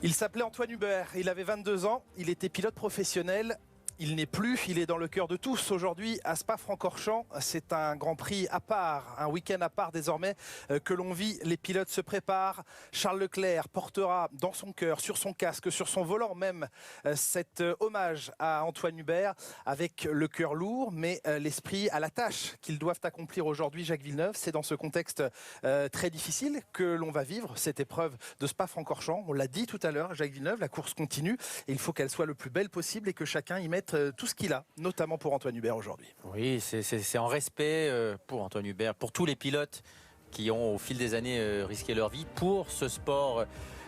Il s'appelait Antoine Hubert, il avait 22 ans, il était pilote professionnel. Il n'est plus, il est dans le cœur de tous aujourd'hui à Spa-Francorchamps. C'est un Grand Prix à part, un week-end à part désormais que l'on vit. Les pilotes se préparent. Charles Leclerc portera dans son cœur, sur son casque, sur son volant même, cet hommage à Antoine Hubert avec le cœur lourd, mais l'esprit à la tâche qu'ils doivent accomplir aujourd'hui. Jacques Villeneuve, c'est dans ce contexte très difficile que l'on va vivre cette épreuve de Spa-Francorchamps. On l'a dit tout à l'heure, Jacques Villeneuve, la course continue et il faut qu'elle soit le plus belle possible et que chacun y mette tout ce qu'il a, notamment pour Antoine Hubert aujourd'hui. Oui, c'est en respect pour Antoine Hubert, pour tous les pilotes qui ont au fil des années risqué leur vie pour ce sport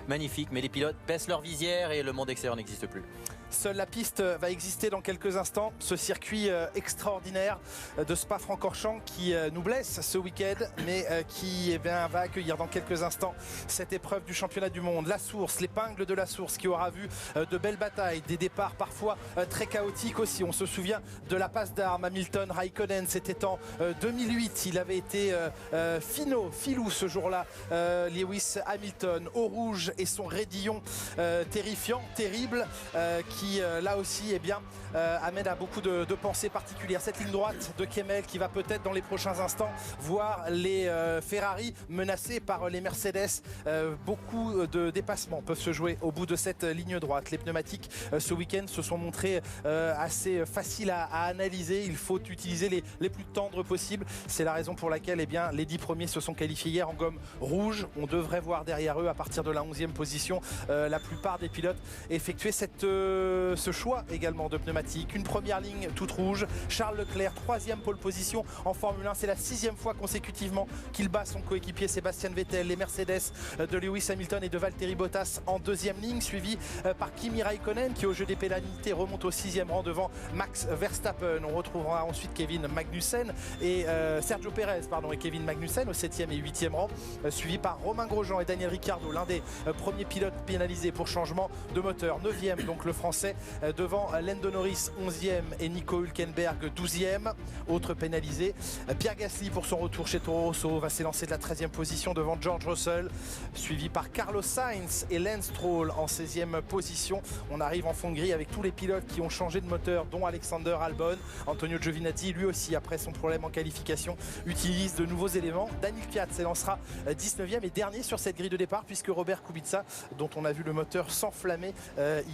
magnifique. Mais les pilotes baissent leur visière et le monde extérieur n'existe plus. Seule la piste va exister dans quelques instants. Ce circuit extraordinaire de Spa-Francorchamps qui nous blesse ce week-end, mais qui va accueillir dans quelques instants cette épreuve du championnat du monde. La source, l'épingle de la source qui aura vu de belles batailles, des départs parfois très chaotiques aussi. On se souvient de la passe d'armes Hamilton Raikkonen, c'était en 2008. Il avait été filou ce jour-là. Lewis Hamilton au rouge et son raidillon terrifiant, terrible, qui là aussi amène à beaucoup de pensées particulières. Cette ligne droite de Kemmel qui va peut-être dans les prochains instants voir les Ferrari menacés par les Mercedes. Beaucoup de dépassements peuvent se jouer au bout de cette ligne droite. Les pneumatiques ce week-end se sont montrés assez faciles à analyser. Il faut utiliser les plus tendres possibles. C'est la raison pour laquelle les 10 premiers se sont qualifiés hier en gomme rouge. On devrait voir derrière eux à partir de la 11e position la plupart des pilotes effectuer ce choix également de pneumatique. Une première ligne toute rouge. Charles Leclerc, 3e pole position en Formule 1. C'est la 6e fois consécutivement qu'il bat son coéquipier Sébastien Vettel. Les Mercedes de Lewis Hamilton et de Valtteri Bottas en 2e ligne, suivi par Kimi Raikkonen qui au jeu des pénalités remonte au 6e rang devant Max Verstappen. On retrouvera ensuite Kevin Magnussen et Sergio Perez et Kevin Magnussen au 7e et 8e rang, suivi par Romain Grosjean et Daniel Ricciardo, l'un des premiers pilotes pénalisés pour changement de moteur. 9e donc le français devant Lando Norris 11e et Nico Hülkenberg 12e. Autre pénalisé, Pierre Gasly pour son retour chez Toro Rosso va s'élancer de la 13e position devant George Russell, suivi par Carlos Sainz et Lance Stroll en 16e position. On arrive en fond de grille avec tous les pilotes qui ont changé de moteur, dont Alexander Albon. Antonio Giovinazzi lui aussi, après son problème en qualification, utilise de nouveaux éléments. Daniil Kvyat s'élancera 19e et dernier sur cette grille de départ puisque Robert Kubica, dont on a vu le moteur s'enflammer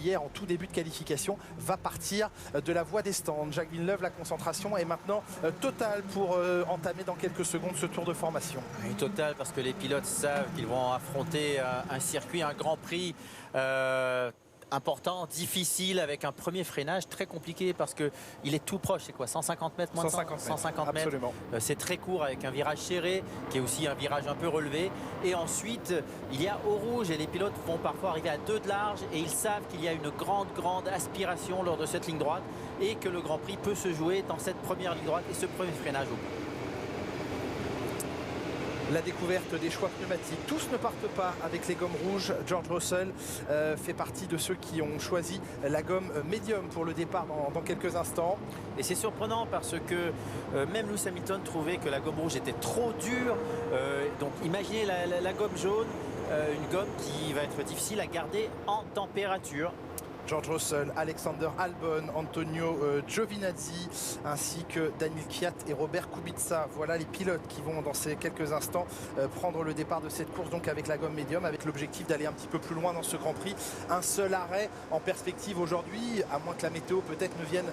hier en tout début de qualification, va partir de la voie des stands. Jacques Villeneuve, la concentration est maintenant totale pour entamer dans quelques secondes ce tour de formation. Oui, totale parce que les pilotes savent qu'ils vont affronter un circuit, un Grand Prix important, difficile, avec un premier freinage très compliqué parce qu'il est tout proche. C'est quoi, 150 mètres, moins de 150 mètres. Absolument. C'est très court avec un virage serré qui est aussi un virage un peu relevé. Et ensuite, il y a au rouge et les pilotes vont parfois arriver à 2 de large et ils savent qu'il y a une grande aspiration lors de cette ligne droite et que le Grand Prix peut se jouer dans cette première ligne droite et ce premier freinage au bout. La découverte des choix pneumatiques. Tous ne partent pas avec les gommes rouges. George Russell fait partie de ceux qui ont choisi la gomme médium pour le départ dans quelques instants. Et c'est surprenant parce que même Lewis Hamilton trouvait que la gomme rouge était trop dure. Donc imaginez la gomme jaune, une gomme qui va être difficile à garder en température. George Russell, Alexander Albon, Antonio Giovinazzi ainsi que Daniil Kvyat et Robert Kubica. Voilà les pilotes qui vont dans ces quelques instants prendre le départ de cette course donc avec la gomme médium, avec l'objectif d'aller un petit peu plus loin dans ce Grand Prix. Un seul arrêt en perspective aujourd'hui, à moins que la météo peut-être ne vienne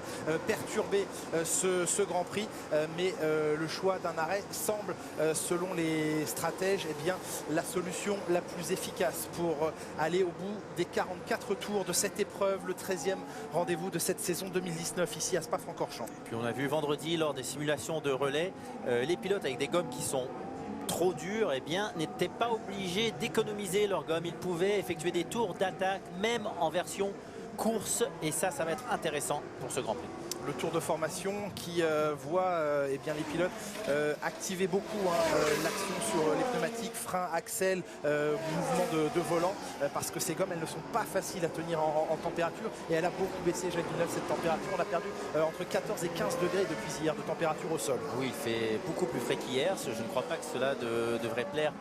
perturber ce Grand Prix, mais le choix d'un arrêt semble, selon les stratèges, la solution la plus efficace pour aller au bout des 44 tours de cette épreuve. Le 13e rendez-vous de cette saison 2019 ici à Spa-Francorchamps. Puis on a vu vendredi lors des simulations de relais, les pilotes avec des gommes qui sont trop dures n'étaient pas obligés d'économiser leurs gommes. Ils pouvaient effectuer des tours d'attaque même en version course et ça va être intéressant pour ce Grand Prix. Le tour de formation qui voit les pilotes activer beaucoup l'action sur les pneumatiques, frein, axel, mouvement de volant, parce que ces gommes elles ne sont pas faciles à tenir en température et elle a beaucoup baissé, Jacques Villeneuve, cette température. On a perdu entre 14 et 15 degrés depuis hier de température au sol. Oui, il fait beaucoup plus frais qu'hier. Je ne crois pas que cela devrait plaire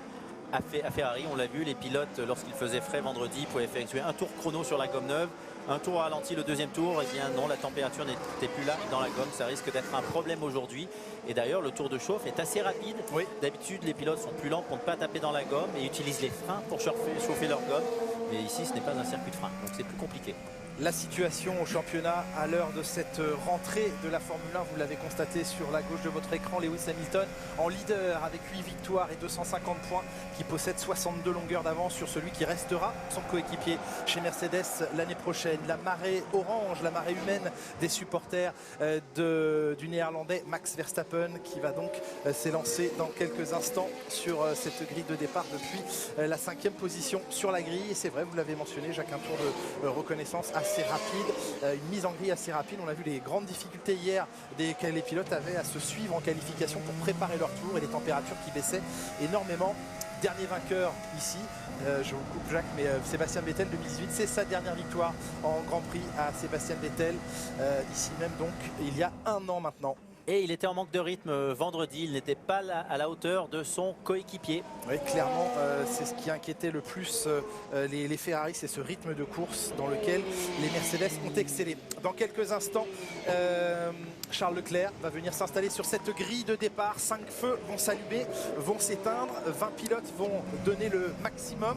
à Ferrari. On l'a vu, les pilotes, lorsqu'il faisait frais vendredi, pouvaient effectuer un tour chrono sur la gomme neuve, un tour ralenti le deuxième tour. Et bien non, la température n'était plus là dans la gomme. Ça risque d'être un problème aujourd'hui. Et d'ailleurs, le tour de chauffe est assez rapide. Oui. D'habitude, les pilotes sont plus lents pour ne pas taper dans la gomme et utilisent les freins pour chauffer leur gomme. Mais ici, ce n'est pas un circuit de frein, donc c'est plus compliqué. La situation au championnat à l'heure de cette rentrée de la Formule 1, vous l'avez constaté sur la gauche de votre écran, Lewis Hamilton en leader avec 8 victoires et 250 points, qui possède 62 longueurs d'avance sur celui qui restera son coéquipier chez Mercedes l'année prochaine. La marée orange, la marée humaine des supporters du néerlandais Max Verstappen, qui va donc s'élancer dans quelques instants sur cette grille de départ depuis la 5e position sur la grille. Et c'est vrai, vous l'avez mentionné, Jacques, un tour de reconnaissance assez rapide, une mise en grille assez rapide. On a vu les grandes difficultés hier que les pilotes avaient à se suivre en qualification pour préparer leur tour et les températures qui baissaient énormément. Dernier vainqueur ici, je vous coupe Jacques, mais Sébastien Vettel 2018, c'est sa dernière victoire en Grand Prix à Sébastien Vettel, ici même donc il y a un an maintenant. Et il était en manque de rythme vendredi, il n'était pas à la hauteur de son coéquipier. Oui, clairement, c'est ce qui inquiétait le plus les Ferrari, c'est ce rythme de course dans lequel les Mercedes ont excellé. Dans quelques instants, Charles Leclerc va venir s'installer sur cette grille de départ. 5 feux vont s'allumer, vont s'éteindre, 20 pilotes vont donner le maximum,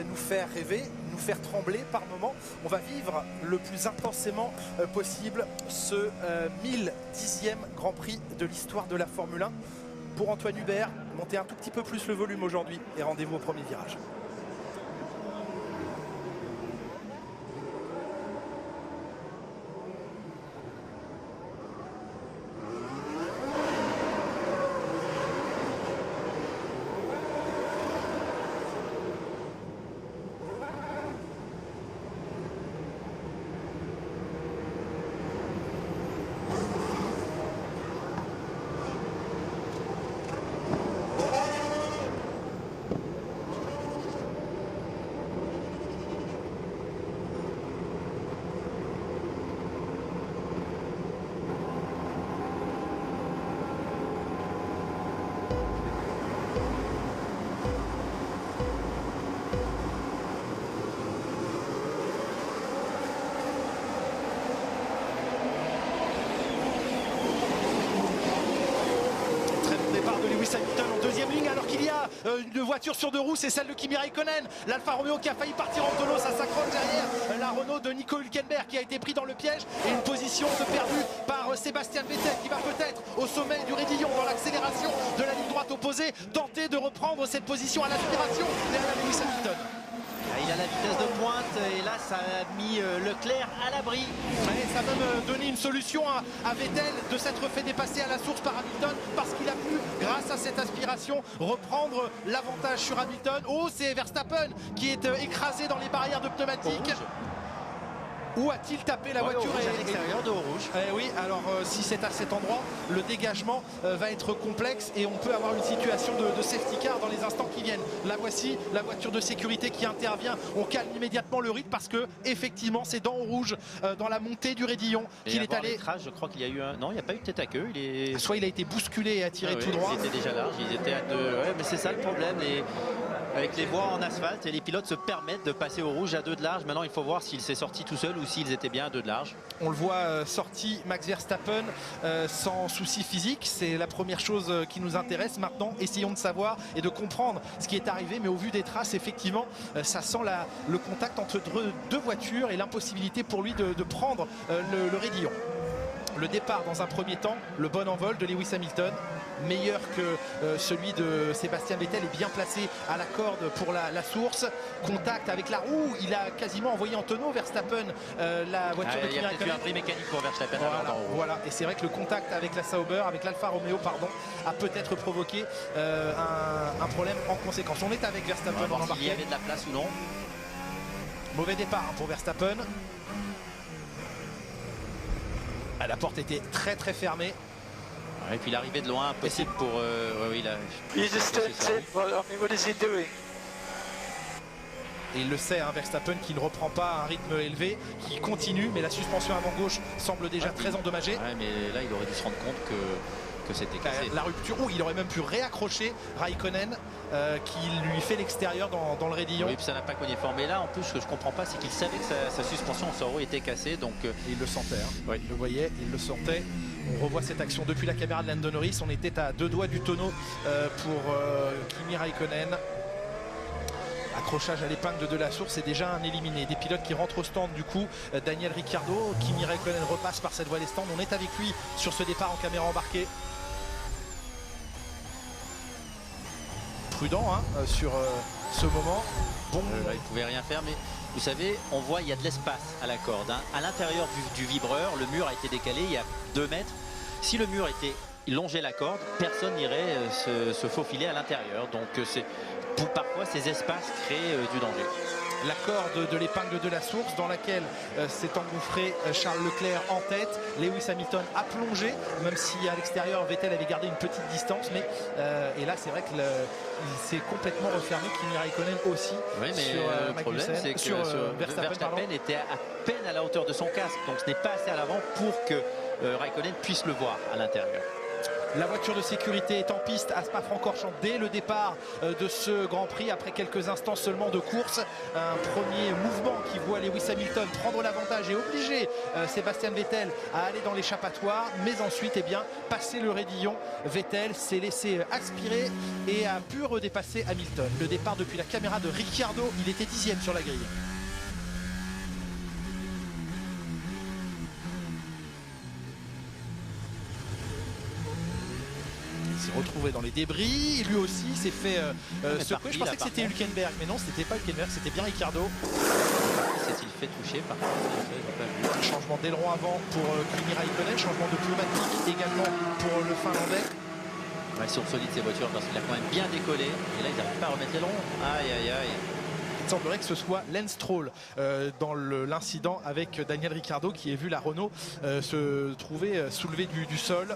nous faire rêver, nous faire trembler par moments. On va vivre le plus intensément possible ce 1010e Grand Prix de l'histoire de la Formule 1. Pour Antoine Hubert, montez un tout petit peu plus le volume aujourd'hui et rendez-vous au premier virage. Hamilton en deuxième ligne alors qu'il y a une voiture sur deux roues, c'est celle de Kimi Raikkonen. L'Alfa Romeo qui a failli partir en tonneau, ça s'accroche derrière la Renault de Nico Hülkenberg qui a été pris dans le piège et une position de perdue par Sébastien Vettel qui va peut-être au sommet du raidillon dans l'accélération de la ligne droite opposée tenter de reprendre cette position à l'aspiration derrière Lewis Hamilton. Il a la vitesse de pointe et là ça a mis Leclerc à l'abri. Ouais, ça va me donner une solution à Vettel de s'être fait dépasser à la source par Hamilton parce qu'il a pu, grâce à cette aspiration, reprendre l'avantage sur Hamilton. Oh, c'est Verstappen qui est écrasé dans les barrières de pneumatiques. Où a-t-il tapé la voiture à l'extérieur de rouge. Oui, alors si c'est à cet endroit, le dégagement va être complexe et on peut avoir une situation de safety car dans les instants qui viennent. La voici, la voiture de sécurité qui intervient. On calme immédiatement le rythme parce que effectivement c'est dans rouge, dans la montée du raidillon qu'il est allé. Je crois qu'il y a eu un. Non, il n'y a pas eu de tête à queue. Soit il a été bousculé et attiré tout droit. Il était déjà large, ils étaient à deux. Ouais, mais c'est ça le problème. Avec les voies en asphalte, et les pilotes se permettent de passer au rouge à 2 de large. Maintenant, il faut voir s'il s'est sorti tout seul ou s'ils étaient bien à 2 de large. On le voit sorti Max Verstappen sans souci physique. C'est la première chose qui nous intéresse. Maintenant, essayons de savoir et de comprendre ce qui est arrivé. Mais au vu des traces, effectivement, ça sent le contact entre deux voitures et l'impossibilité pour lui de prendre le raidillon. Le départ dans un premier temps, le bon envol de Lewis Hamilton, meilleur que celui de Sébastien Vettel, est bien placé à la corde pour la source. Contact avec la roue, il a quasiment envoyé en tonneau Verstappen la voiture de Kimi Raikkonen. Il y a peut-être eu un bris mécanique pour Verstappen. Voilà, et c'est vrai que le contact avec la Sauber, avec l'Alfa Romeo, a peut-être provoqué un problème en conséquence. On est avec Verstappen en embarqué. Il y avait de la place ou non. Mauvais départ pour Verstappen. La porte était très très fermée. Et puis l'arrivée de loin, impossible pour... oui, là, et il le sait, hein, Verstappen qui ne reprend pas un rythme élevé, qui continue, mais la suspension avant gauche semble déjà très endommagée. Ouais, mais là, il aurait dû se rendre compte que que c'était cassé. La rupture, où il aurait même pu réaccrocher Raikkonen qui lui fait l'extérieur dans le raidillon. Oui, puis ça n'a pas cogné fort. Mais là, en plus, ce que je comprends pas, c'est qu'il savait que sa suspension en Sauro était cassée. Donc, il le sentait, hein. Oui. Il le voyait, il le sentait. On revoit cette action depuis la caméra de Lando Norris. On était à 2 doigts du tonneau pour Kimi Raikkonen. Accrochage à l'épingle de la source, c'est déjà un éliminé. Des pilotes qui rentrent au stand du coup. Daniel Ricciardo, Kimi Raikkonen repasse par cette voie des stands. On est avec lui sur ce départ en caméra embarquée. Prudent hein, sur ce moment. Bon, il ne pouvait rien faire, mais vous savez, on voit il y a de l'espace à la corde. Hein. À l'intérieur du vibreur, le mur a été décalé il y a 2 mètres. Si le mur était longeait la corde, personne n'irait se faufiler à l'intérieur. Donc parfois ces espaces créent du danger. La corde de l'épingle de la source dans laquelle s'est engouffré Charles Leclerc en tête. Lewis Hamilton a plongé, même si à l'extérieur Vettel avait gardé une petite distance. Mais et là c'est vrai qu'il s'est complètement refermé. Kimi Raikkonen aussi. Oui, mais sur le problème c'est que Verstappen était à peine à la hauteur de son casque. Donc ce n'est pas assez à l'avant pour que Raikkonen puisse le voir à l'intérieur. La voiture de sécurité est en piste à Spa-Francorchamps dès le départ de ce Grand Prix. Après quelques instants seulement de course, un premier mouvement qui voit Lewis Hamilton prendre l'avantage et obliger Sébastien Vettel à aller dans l'échappatoire. Mais ensuite, eh bien, passer le raidillon, Vettel s'est laissé aspirer et a pu redépasser Hamilton. Le départ depuis la caméra de Ricciardo, il était 10e sur la grille. Retrouvé dans les débris, lui aussi s'est fait secouer. Je pensais que c'était Hülkenberg, mais non, c'était pas Hülkenberg, c'était bien Ricciardo. S'est-il fait toucher par contre? Changement d'aileron avant pour Kimi Raikkonen, changement de pneumatique également pour le Finlandais. Ouais, ils sont solides ces voitures parce qu'il a quand même bien décollé. Et là, ils n'arrivent pas à remettre l'aileron. Aïe, aïe, aïe. Il semblerait que ce soit Lance Stroll dans l'incident avec Daniel Ricciardo qui a vu la Renault se trouver soulevée du sol.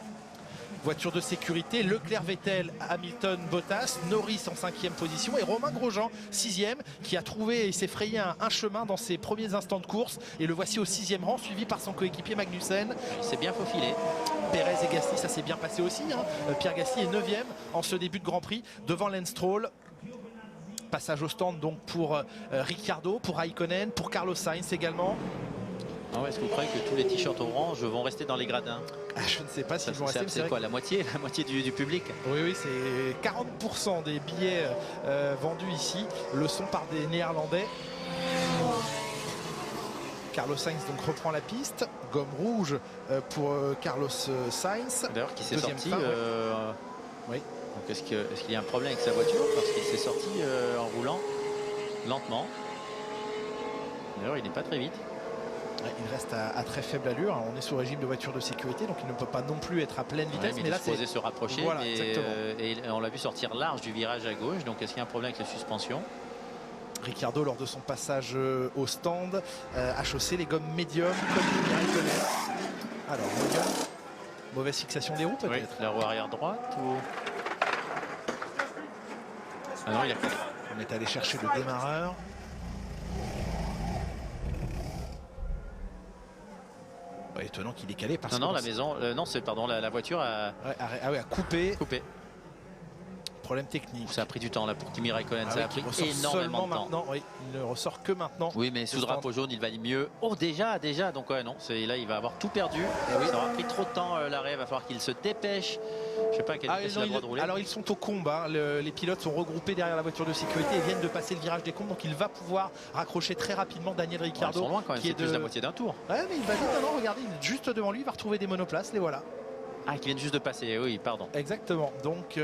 Voiture de sécurité, Leclerc, Vettel, Hamilton, Bottas, Norris en 5e position et Romain Grosjean 6e qui a trouvé et s'est frayé un chemin dans ses premiers instants de course et le voici au 6e rang suivi par son coéquipier Magnussen. Il s'est bien faufilé. Pérez et Gasly, ça s'est bien passé aussi. Hein. Pierre Gasly est 9e en ce début de Grand Prix devant Lance Stroll. Passage au stand donc pour Ricciardo, pour Raikkonen, pour Carlos Sainz également. Ah ouais, est-ce que vous croyez que tous les t-shirts orange vont rester dans les gradins? Je ne sais pas s'ils vont rester. C'est quoi, la moitié du public? Oui, c'est 40% des billets vendus ici le sont par des Néerlandais. Carlos Sainz donc reprend la piste. Gomme rouge pour Carlos Sainz. D'ailleurs, qui s'est sorti. Oui. Est-ce qu'il y a un problème avec sa voiture? Parce qu'il s'est sorti en roulant lentement. D'ailleurs, il n'est pas très vite. Il reste à très faible allure. On est sous régime de voiture de sécurité, donc il ne peut pas non plus être à pleine vitesse. Mais là, c'est supposé se rapprocher. Voilà, et on l'a vu sortir large du virage à gauche. Donc, est-ce qu'il y a un problème avec la suspension? Ricciardo, lors de son passage au stand, a chaussé les gommes médium comme il Raikkonen. Alors, médium, mauvaise fixation des roues peut-être. Oui, la roue arrière droite ou... Ah non, il a calé. On est allé chercher le démarreur. Étonnant qu'il est calé parce non, la maison, non, c'est pardon, la voiture a, a coupé. Problème technique. Ça a pris du temps là pour Kimi Raikkonen, ça a pris énormément de temps. Maintenant, oui, il ne ressort que maintenant. Oui, mais sous drapeau jaune, il va aller mieux. Oh, déjà, donc ouais, non, là, il va avoir tout perdu. Ça aura pris trop de temps l'arrêt, il va falloir qu'il se dépêche. Je sais pas à quelle vitesse il a le droit de rouler. Alors ils sont au combat, les pilotes sont regroupés derrière la voiture de sécurité et viennent de passer le virage des combes, donc il va pouvoir raccrocher très rapidement Daniel Ricciardo. Ils sont loin quand même, c'est plus de la moitié d'un tour. Ouais, mais il va vite maintenant, regardez, il est juste devant lui, il va retrouver des monoplaces, les voilà. Ah, qui viennent juste de passer, oui, pardon. Exactement, donc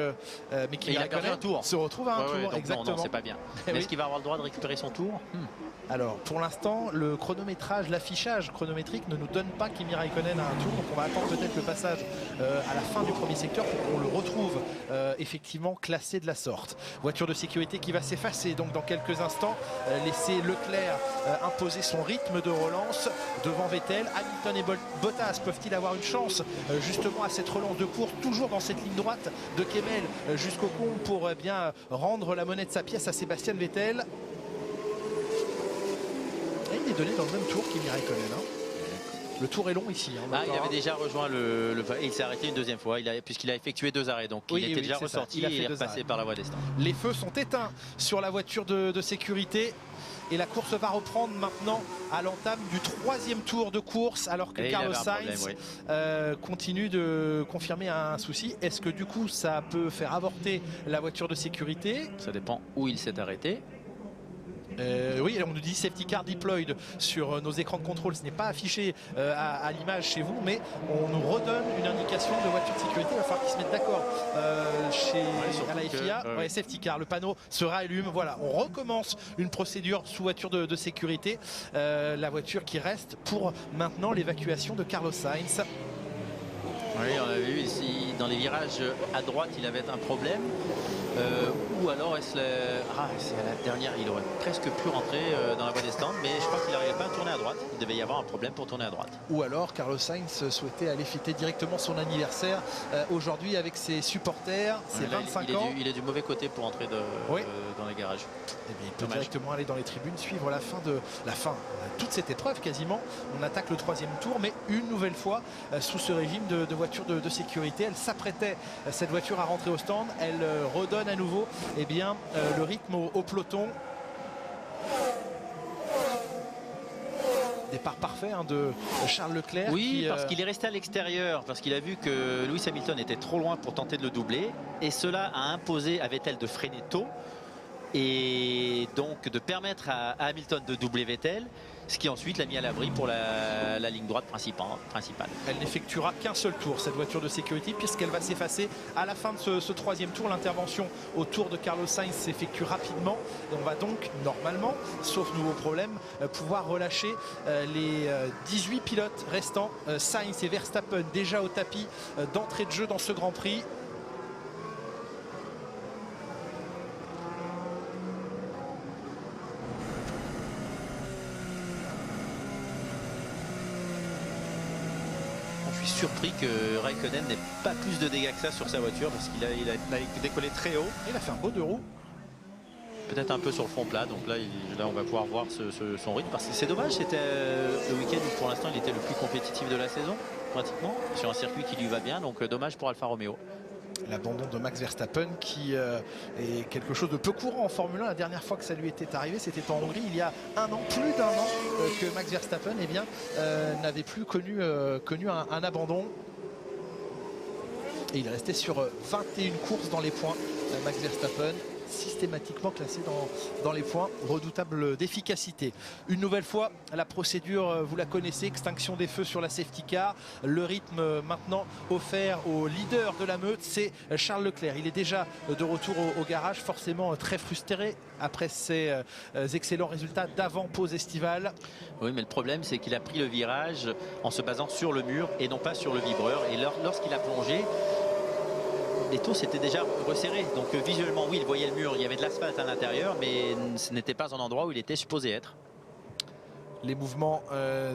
mais qui il a perdu un tour. Se retrouve à un tour, donc exactement. Non, c'est pas bien. Est-ce qu'il va avoir le droit de récupérer son tour? Alors pour l'instant le chronométrage, l'affichage chronométrique ne nous donne pas Kimi Raikkonen à un tour, donc on va attendre peut-être le passage à la fin du premier secteur pour qu'on le retrouve effectivement classé de la sorte. Voiture de sécurité qui va s'effacer donc dans quelques instants, laisser Leclerc imposer son rythme de relance devant Vettel. Hamilton et Bottas peuvent-ils avoir une chance justement à cette relance de course, toujours dans cette ligne droite de Kemmel jusqu'au combe pour bien rendre la monnaie de sa pièce à Sébastien Vettel. Et il est donné dans le même tour Kimi Raikkonen. Le tour est long ici. Hein, il avait déjà rejoint et il s'est arrêté une deuxième fois puisqu'il a effectué 2 arrêts. Donc il était déjà ressorti et il est repassé par la voie des stands. Les feux sont éteints sur la voiture de sécurité. Et la course va reprendre maintenant à l'entame du 3e tour de course, alors que Carlos Sainz continue de confirmer un souci. Est-ce que du coup ça peut faire avorter la voiture de sécurité? Ça dépend où il s'est arrêté. Oui, on nous dit safety car deployed sur nos écrans de contrôle. Ce n'est pas affiché à l'image chez vous, mais on nous redonne une indication de voiture de sécurité. Il va falloir qu'ils se mettent d'accord à la FIA. Safety car, le panneau se rallume. Voilà, on recommence une procédure sous voiture de sécurité. La voiture qui reste pour maintenant l'évacuation de Carlos Sainz. Oui, on avait vu ici dans les virages à droite, il avait un problème. Ou alors c'est à la dernière, il aurait presque pu rentrer dans la voie des stands, mais je crois qu'il n'arrivait pas à tourner à droite. Il devait y avoir un problème pour tourner à droite. Ou alors Carlos Sainz souhaitait aller fêter directement son anniversaire aujourd'hui avec ses supporters. C'est 25 ans. Il est du mauvais côté pour entrer dans les garages. Eh bien, il peut directement aller dans les tribunes, suivre la fin de toute cette épreuve quasiment. On attaque le 3e tour, mais une nouvelle fois sous ce régime de voiture de sécurité. Elle s'apprêtait, cette voiture, à rentrer au stand. Elle redonne à nouveau le rythme au peloton. Départ parfait de Charles Leclerc. Oui, parce qu'il est resté à l'extérieur, parce qu'il a vu que Lewis Hamilton était trop loin pour tenter de le doubler. Et cela a imposé à Vettel de freiner tôt. Et donc de permettre à Hamilton de doubler Vettel, ce qui ensuite l'a mis à l'abri pour la ligne droite principale. Elle n'effectuera qu'un seul tour, cette voiture de sécurité, puisqu'elle va s'effacer à la fin de ce 3e tour. L'intervention au tour de Carlos Sainz s'effectue rapidement et on va donc normalement, sauf nouveau problème, pouvoir relâcher les 18 pilotes restants. Sainz et Verstappen déjà au tapis d'entrée de jeu dans ce Grand Prix. Surpris que Raikkonen n'ait pas plus de dégâts que ça sur sa voiture, parce qu'il a décollé très haut. Il a fait un beau 2 roues. Peut-être un peu sur le fond plat, donc là on va pouvoir voir son rythme, parce que c'est dommage, c'était le week-end où pour l'instant il était le plus compétitif de la saison pratiquement, sur un circuit qui lui va bien, donc dommage pour Alfa Romeo. L'abandon de Max Verstappen qui est quelque chose de peu courant en Formule 1. La dernière fois que ça lui était arrivé, c'était en Hongrie il y a plus d'un an que Max Verstappen n'avait plus connu un abandon. Et il est resté sur 21 courses dans les points. Max Verstappen, systématiquement classé dans les points, redoutable d'efficacité. Une nouvelle fois, la procédure, vous la connaissez, extinction des feux sur la safety car. Le rythme maintenant offert au leader de la meute, c'est Charles Leclerc. Il est déjà de retour au garage, forcément très frustré après ses excellents résultats d'avant-pause estivale. Oui, mais le problème, c'est qu'il a pris le virage en se basant sur le mur et non pas sur le vibreur. Et lorsqu'il a plongé, les taux s'étaient déjà resserrés, donc visuellement oui, il voyait le mur, il y avait de l'asphalte à l'intérieur, mais ce n'était pas un endroit où il était supposé être. Les mouvements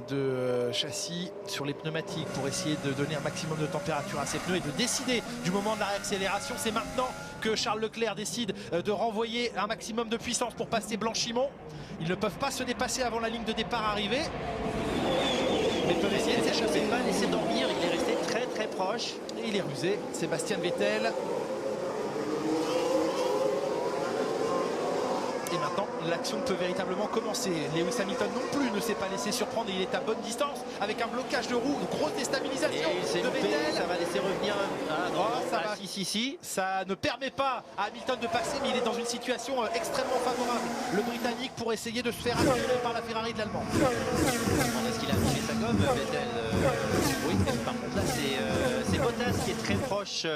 de châssis sur les pneumatiques pour essayer de donner un maximum de température à ces pneus et de décider du moment de la réaccélération. C'est maintenant que Charles Leclerc décide de renvoyer un maximum de puissance pour passer Blanchimont. Ils ne peuvent pas se dépasser avant la ligne de départ arrivée, mais peuvent essayer de s'échapper. Il ne pas laisser dormir, il est resté très proche. Et il est rusé, Sébastien Vettel. Et maintenant, l'action peut véritablement commencer. Lewis Hamilton non plus ne s'est pas laissé surprendre. Il est à bonne distance avec un blocage de roue, une grosse déstabilisation de Vettel. Ça va laisser revenir Ça ne permet pas à Hamilton de passer, mais il est dans une situation extrêmement favorable. Le Britannique pour essayer de se faire accélérer par la Ferrari de l'Allemand. Est-ce qu'il a affiché sa gomme, Vettel? Oui, mais par contre là c'est Bottas qui est très proche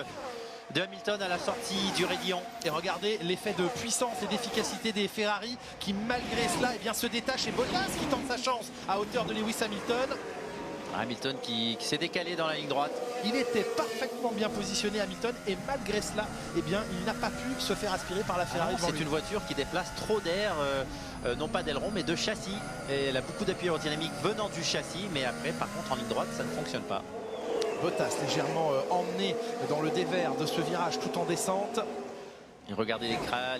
de Hamilton à la sortie du raidillon. Et regardez l'effet de puissance et d'efficacité des Ferrari qui malgré cela se détachent. Et Bottas qui tente sa chance à hauteur de Lewis Hamilton. Hamilton qui s'est décalé dans la ligne droite. Il était parfaitement bien positionné, Hamilton, et malgré cela, il n'a pas pu se faire aspirer par la Ferrari. C'est une voiture qui déplace trop d'air, non pas d'aileron, mais de châssis. Et elle a beaucoup d'appui aérodynamique venant du châssis, mais après, par contre, en ligne droite, ça ne fonctionne pas. Bottas légèrement emmené dans le dévers de ce virage tout en descente. Et regardez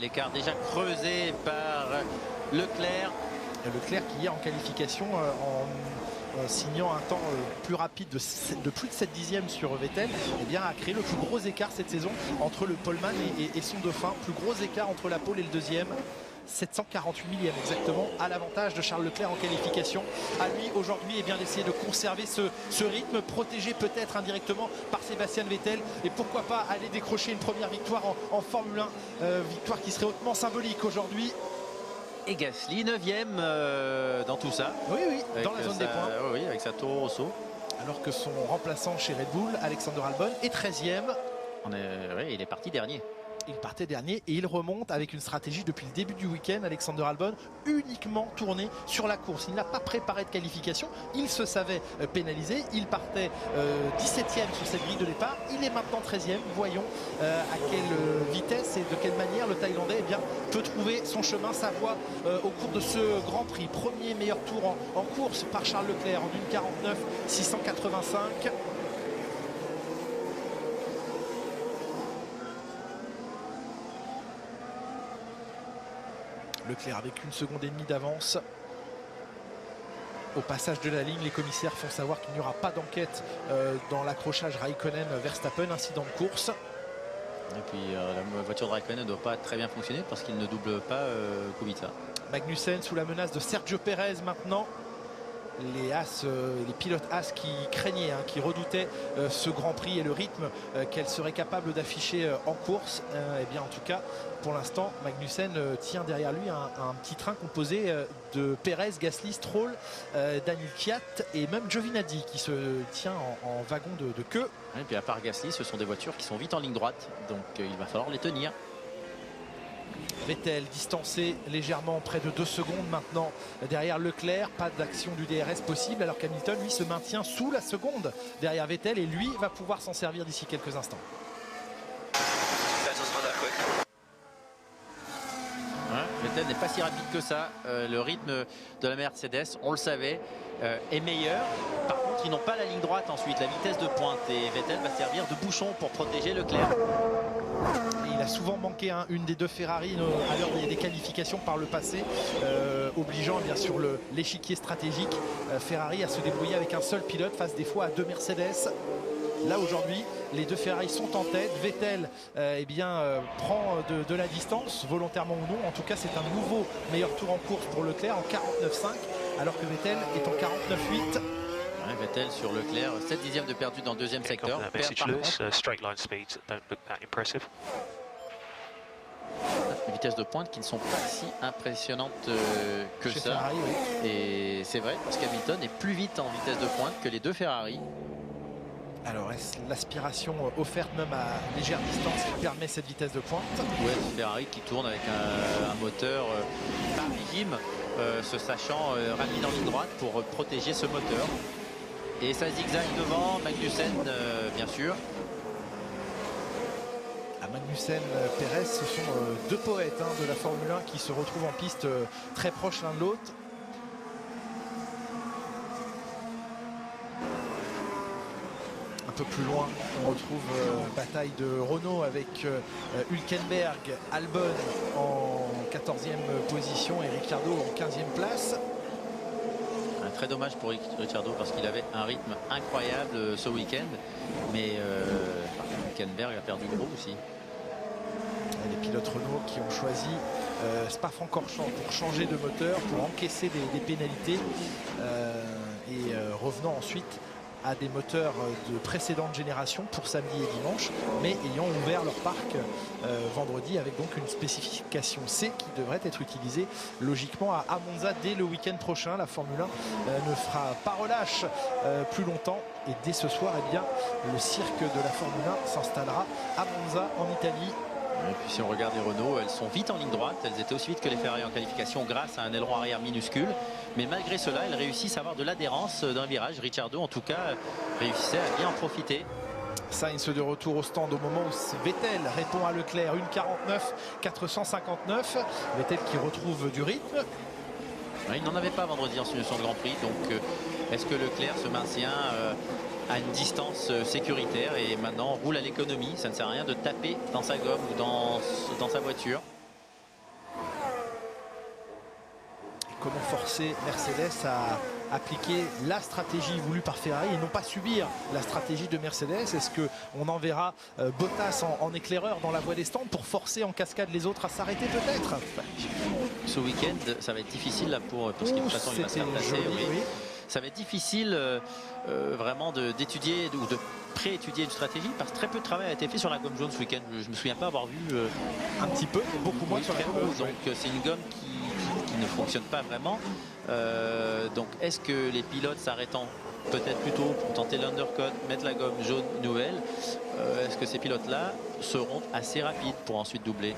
l'écart déjà creusé par Leclerc. Leclerc qui est en qualification signant un temps plus rapide de plus de 7 dixièmes sur Vettel, eh bien, a créé le plus gros écart cette saison entre le poleman et son dauphin. Plus gros écart entre la pole et le deuxième. 748 millièmes exactement à l'avantage de Charles Leclerc en qualification. À lui aujourd'hui eh bien d'essayer de conserver ce rythme, protégé peut-être indirectement par Sébastien Vettel, et pourquoi pas aller décrocher une première victoire en Formule 1, victoire qui serait hautement symbolique aujourd'hui. Et Gasly 9e dans tout ça. Oui, dans la zone des points. Oui, avec sa Toro Rosso. Alors que son remplaçant chez Red Bull, Alexander Albon, est 13e. Il est parti dernier. Il partait dernier et il remonte avec une stratégie depuis le début du week-end. Alexander Albon uniquement tourné sur la course. Il n'a pas préparé de qualification. Il se savait pénalisé. Il partait 17e sur cette grille de départ. Il est maintenant 13e. Voyons à quelle vitesse et de quelle manière le Thaïlandais eh bien, peut trouver son chemin, sa voie au cours de ce Grand Prix. Premier meilleur tour en course par Charles Leclerc en 1:49.685. Leclerc avec 1,5 seconde d'avance. Au passage de la ligne, les commissaires font savoir qu'il n'y aura pas d'enquête dans l'accrochage Raikkonen-Verstappen, incident de course. Et puis la voiture de Raikkonen ne doit pas très bien fonctionner parce qu'il ne double pas Kubica. Magnussen sous la menace de Sergio Pérez maintenant. Les pilotes As qui craignaient, qui redoutaient ce Grand Prix et le rythme qu'elle serait capable d'afficher en course. Eh bien, en tout cas, pour l'instant, Magnussen tient derrière lui un petit train composé de Pérez, Gasly, Stroll, Daniel Kvyat et même Giovinazzi qui se tient en wagon de queue. Et puis à part Gasly, ce sont des voitures qui sont vite en ligne droite, donc il va falloir les tenir. Vettel distancé légèrement, près de 2 secondes maintenant derrière Leclerc. Pas d'action du DRS possible alors qu'Hamilton lui se maintient sous la seconde derrière Vettel et lui va pouvoir s'en servir d'ici quelques instants. Vettel n'est pas si rapide que ça. Le rythme de la Mercedes, on le savait, est meilleur. Par contre, ils n'ont pas la ligne droite ensuite, la vitesse de pointe. Et Vettel va servir de bouchon pour protéger Leclerc. Et il a souvent manqué une des deux Ferrari à l'heure des qualifications par le passé, obligeant bien sûr l'échiquier stratégique Ferrari à se débrouiller avec un seul pilote face des fois à 2 Mercedes. Là aujourd'hui, les deux Ferrari sont en tête. Vettel prend de la distance, volontairement ou non. En tout cas, c'est un nouveau meilleur tour en course pour Leclerc en 49.5, alors que Vettel est en 49.8. Vettel sur Leclerc, 7 dixièmes de perdu dans le deuxième secteur. Une vitesse de pointe qui ne sont pas si impressionnantes que chez ça. Ferrari, oui. Et c'est vrai parce qu'Hamilton est plus vite en vitesse de pointe que les deux Ferrari. Alors est-ce l'aspiration offerte même à légère distance qui permet cette vitesse de pointe? Ouais, Ferrari qui tourne avec un moteur maritime, se sachant rapide en ligne droite pour protéger ce moteur. Et ça zigzag devant, Magnussen bien sûr. Magnussen, Pérez, ce sont deux poètes de la Formule 1 qui se retrouvent en piste très proches l'un de l'autre. Un peu plus loin, on retrouve bataille de Renault avec Hülkenberg, Albon en 14e position et Ricciardo en 15e place. Très dommage pour Ricciardo parce qu'il avait un rythme incroyable ce week-end, mais Hülkenberg a perdu gros aussi. Les pilotes Renault qui ont choisi Spa-Francorchamps pour changer de moteur, pour encaisser des pénalités et revenant ensuite à des moteurs de précédente génération pour samedi et dimanche, mais ayant ouvert leur parc vendredi avec donc une spécification C qui devrait être utilisée logiquement à Monza dès le week-end prochain. La Formule 1 ne fera pas relâche plus longtemps et dès ce soir, eh bien, le cirque de la Formule 1 s'installera à Monza en Italie. Et puis si on regarde les Renault, elles sont vite en ligne droite, elles étaient aussi vite que les Ferrari en qualification grâce à un aileron arrière minuscule, mais malgré cela elles réussissent à avoir de l'adhérence d'un virage. Ricciardo en tout cas réussissait à bien en profiter. Sainz de retour au stand au moment où Vettel répond à Leclerc, 1:49.459. Vettel qui retrouve du rythme. Il n'en avait pas vendredi en situation de Grand Prix, donc est-ce que Leclerc se maintient à une distance sécuritaire et maintenant roule à l'économie? Ça ne sert à rien de taper dans sa gomme ou dans sa voiture. comment forcer Mercedes à appliquer la stratégie voulue par Ferrari et non pas subir la stratégie de Mercedes. Est-ce qu'on enverra Bottas en éclaireur dans la voie des stands pour forcer en cascade les autres à s'arrêter peut-être? Ce week-end, ça va être difficile là pour ce qui de toute façon il va se faire passer. Oui. Ça va être difficile vraiment d'étudier ou de pré-étudier une stratégie parce que très peu de travail a été fait sur la gomme jaune ce week-end. Je me souviens pas avoir vu un petit peu, mais beaucoup moins sur la gomme rouge. Donc c'est une gomme qui ne fonctionne pas vraiment. Donc est-ce que les pilotes s'arrêtant peut-être plus tôt pour tenter l'undercut, mettre la gomme jaune nouvelle, est-ce que ces pilotes-là seront assez rapides pour ensuite doubler?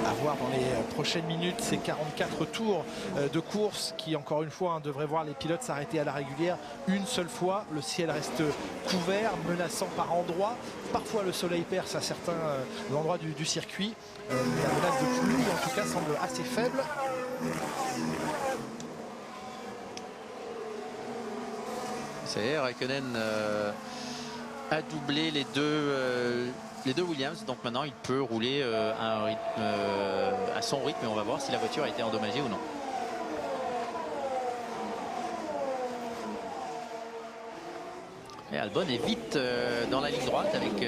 À voir dans les prochaines minutes, ces 44 tours de course qui, encore une fois, devraient voir les pilotes s'arrêter à la régulière une seule fois. Le ciel reste couvert, menaçant par endroits. Parfois, le soleil perce à certains endroits du circuit. La menace de pluie, en tout cas, semble assez faible. C'est Raikkonen a doublé les deux Williams, donc maintenant il peut rouler à un rythme, à son rythme, et on va voir si la voiture a été endommagée ou non. Et Albon est vite dans la ligne droite avec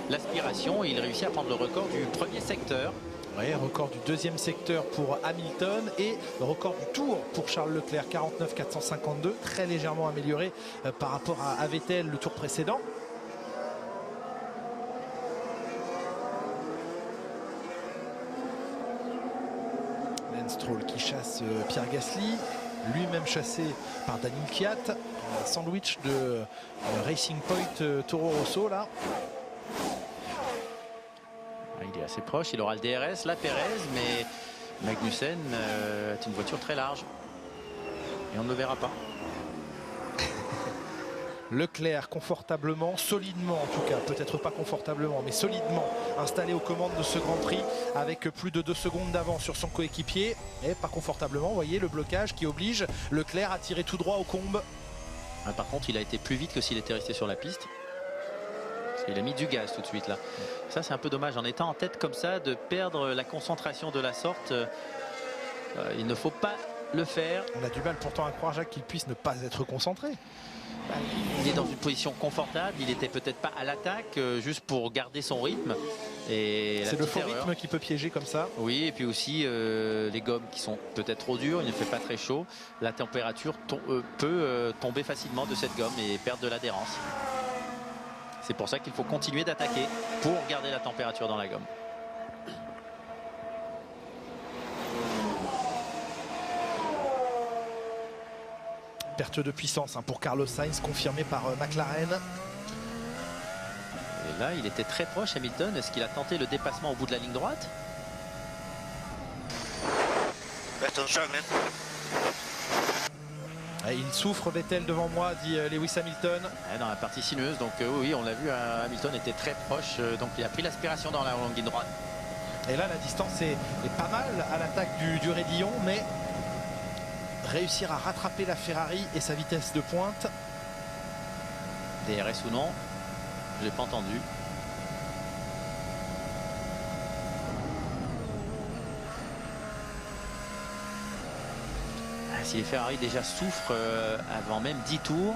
l'aspiration. Il réussit à prendre le record du premier secteur. Oui, record du deuxième secteur pour Hamilton et le record du tour pour Charles Leclerc, 49,452, très légèrement amélioré par rapport à Vettel le tour précédent. Lance Stroll qui chasse Pierre Gasly, lui-même chassé par Daniel Kvyat, un sandwich de Racing Point Toro Rosso là. Il est assez proche, il aura le DRS, la Pérez, mais Magnussen est une voiture très large et on ne le verra pas. Leclerc confortablement, solidement en tout cas, peut-être pas confortablement, mais solidement installé aux commandes de ce Grand Prix avec plus de 2 secondes d'avance sur son coéquipier. Et pas confortablement, vous voyez le blocage qui oblige Leclerc à tirer tout droit aux combes. Par contre, il a été plus vite que s'il était resté sur la piste. Il a mis du gaz tout de suite là. Ça c'est un peu dommage en étant en tête comme ça de perdre la concentration de la sorte. Il ne faut pas le faire. On a du mal pourtant à croire, Jacques, qu'il puisse ne pas être concentré. Il est dans une position confortable, il était peut-être pas à l'attaque juste pour garder son rythme. C'est le faux rythme qui peut piéger comme ça. Oui, et puis aussi les gommes qui sont peut-être trop dures, il ne fait pas très chaud. La température peut tomber facilement de cette gomme et perdre de l'adhérence. C'est pour ça qu'il faut continuer d'attaquer pour garder la température dans la gomme. Perte de puissance pour Carlos Sainz, confirmé par McLaren. Et là, il était très proche, Hamilton. Est-ce qu'il a tenté le dépassement au bout de la ligne droite? Il souffre, Vettel devant moi, dit Lewis Hamilton. Dans la partie sinueuse, donc oui, on l'a vu, Hamilton était très proche, donc il a pris l'aspiration dans la ligne droite. Et là, la distance est pas mal à l'attaque du raidillon, mais réussir à rattraper la Ferrari et sa vitesse de pointe. DRS ou non, je n'ai pas entendu. Si les Ferrari déjà souffrent avant même 10 tours.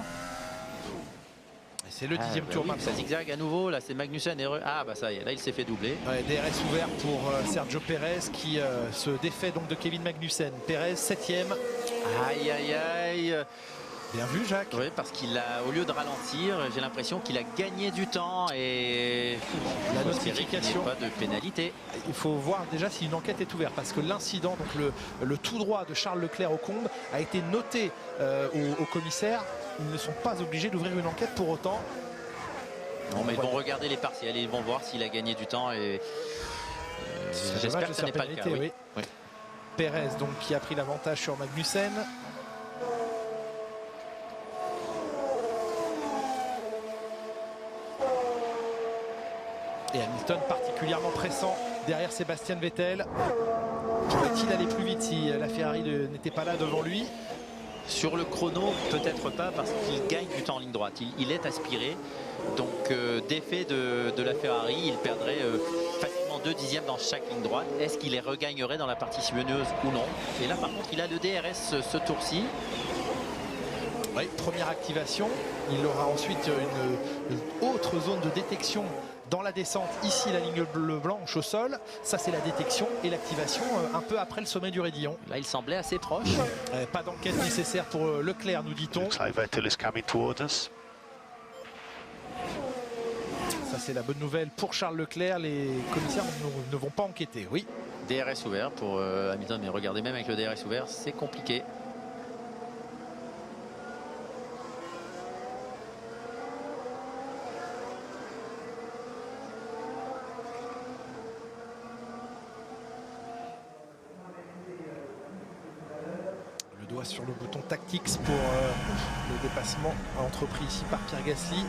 C'est le 10e tour oui, maintenant. Ça zigzag à nouveau, là c'est Magnussen. Ah bah ça y est, là il s'est fait doubler. Ouais, DRS ouvert pour Sergio Pérez qui se défait donc de Kevin Magnussen. Pérez 7e. Aïe aïe aïe. Bien vu, Jacques. Oui, parce qu'il a, au lieu de ralentir, j'ai l'impression qu'il a gagné du temps et la notification. Pas de pénalité. Il faut voir déjà si une enquête est ouverte parce que l'incident, donc le tout droit de Charles Leclerc aux combes, a été noté au commissaire. Ils ne sont pas obligés d'ouvrir une enquête pour autant. Non, mais ils vont regarder les partiels, ils vont voir s'il a gagné du temps et j'espère que ce n'est pas le cas. Oui. Oui. Pérez donc qui a pris l'avantage sur Magnussen. Et Hamilton particulièrement pressant derrière Sébastien Vettel. Pourrait-il aller plus vite si la Ferrari n'était pas là devant lui? Sur le chrono, peut-être pas parce qu'il gagne du temps en ligne droite. Il est aspiré. Donc d'effet de la Ferrari, il perdrait facilement 2 dixièmes dans chaque ligne droite. Est-ce qu'il les regagnerait dans la partie sinueuse ou non? Et là par contre il a le DRS ce tour-ci. Oui, première activation. Il aura ensuite une autre zone de détection dans la descente. Ici la ligne bleu blanche au sol. Ça c'est la détection et l'activation un peu après le sommet du raidillon. Là il semblait assez proche. Pas d'enquête nécessaire pour Leclerc, nous dit-on. Ça c'est la bonne nouvelle pour Charles Leclerc. Les commissaires ne vont pas enquêter. Oui. DRS ouvert pour Hamilton, mais regardez, même avec le DRS ouvert c'est compliqué. Doigt sur le bouton Tactics pour le dépassement entrepris ici par Pierre Gasly,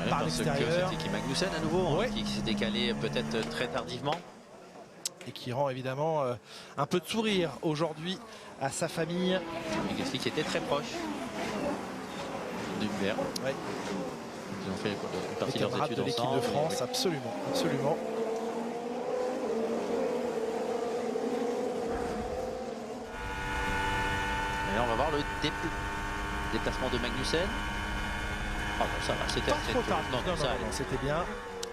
par l'extérieur. C'était Magnussen à nouveau, ouais. Qui s'est décalé peut-être très tardivement. Et qui rend évidemment un peu de sourire aujourd'hui à sa famille. Et Gasly qui était très proche d'Hubert. Ouais. Ils ont fait une partie de leurs études de l'équipe ensemble. De France, oui. Absolument, absolument. Et là, on va voir le déplacement de Magnussen. Ah non, ça va, c'était pas trop tard. Non, c'était bien.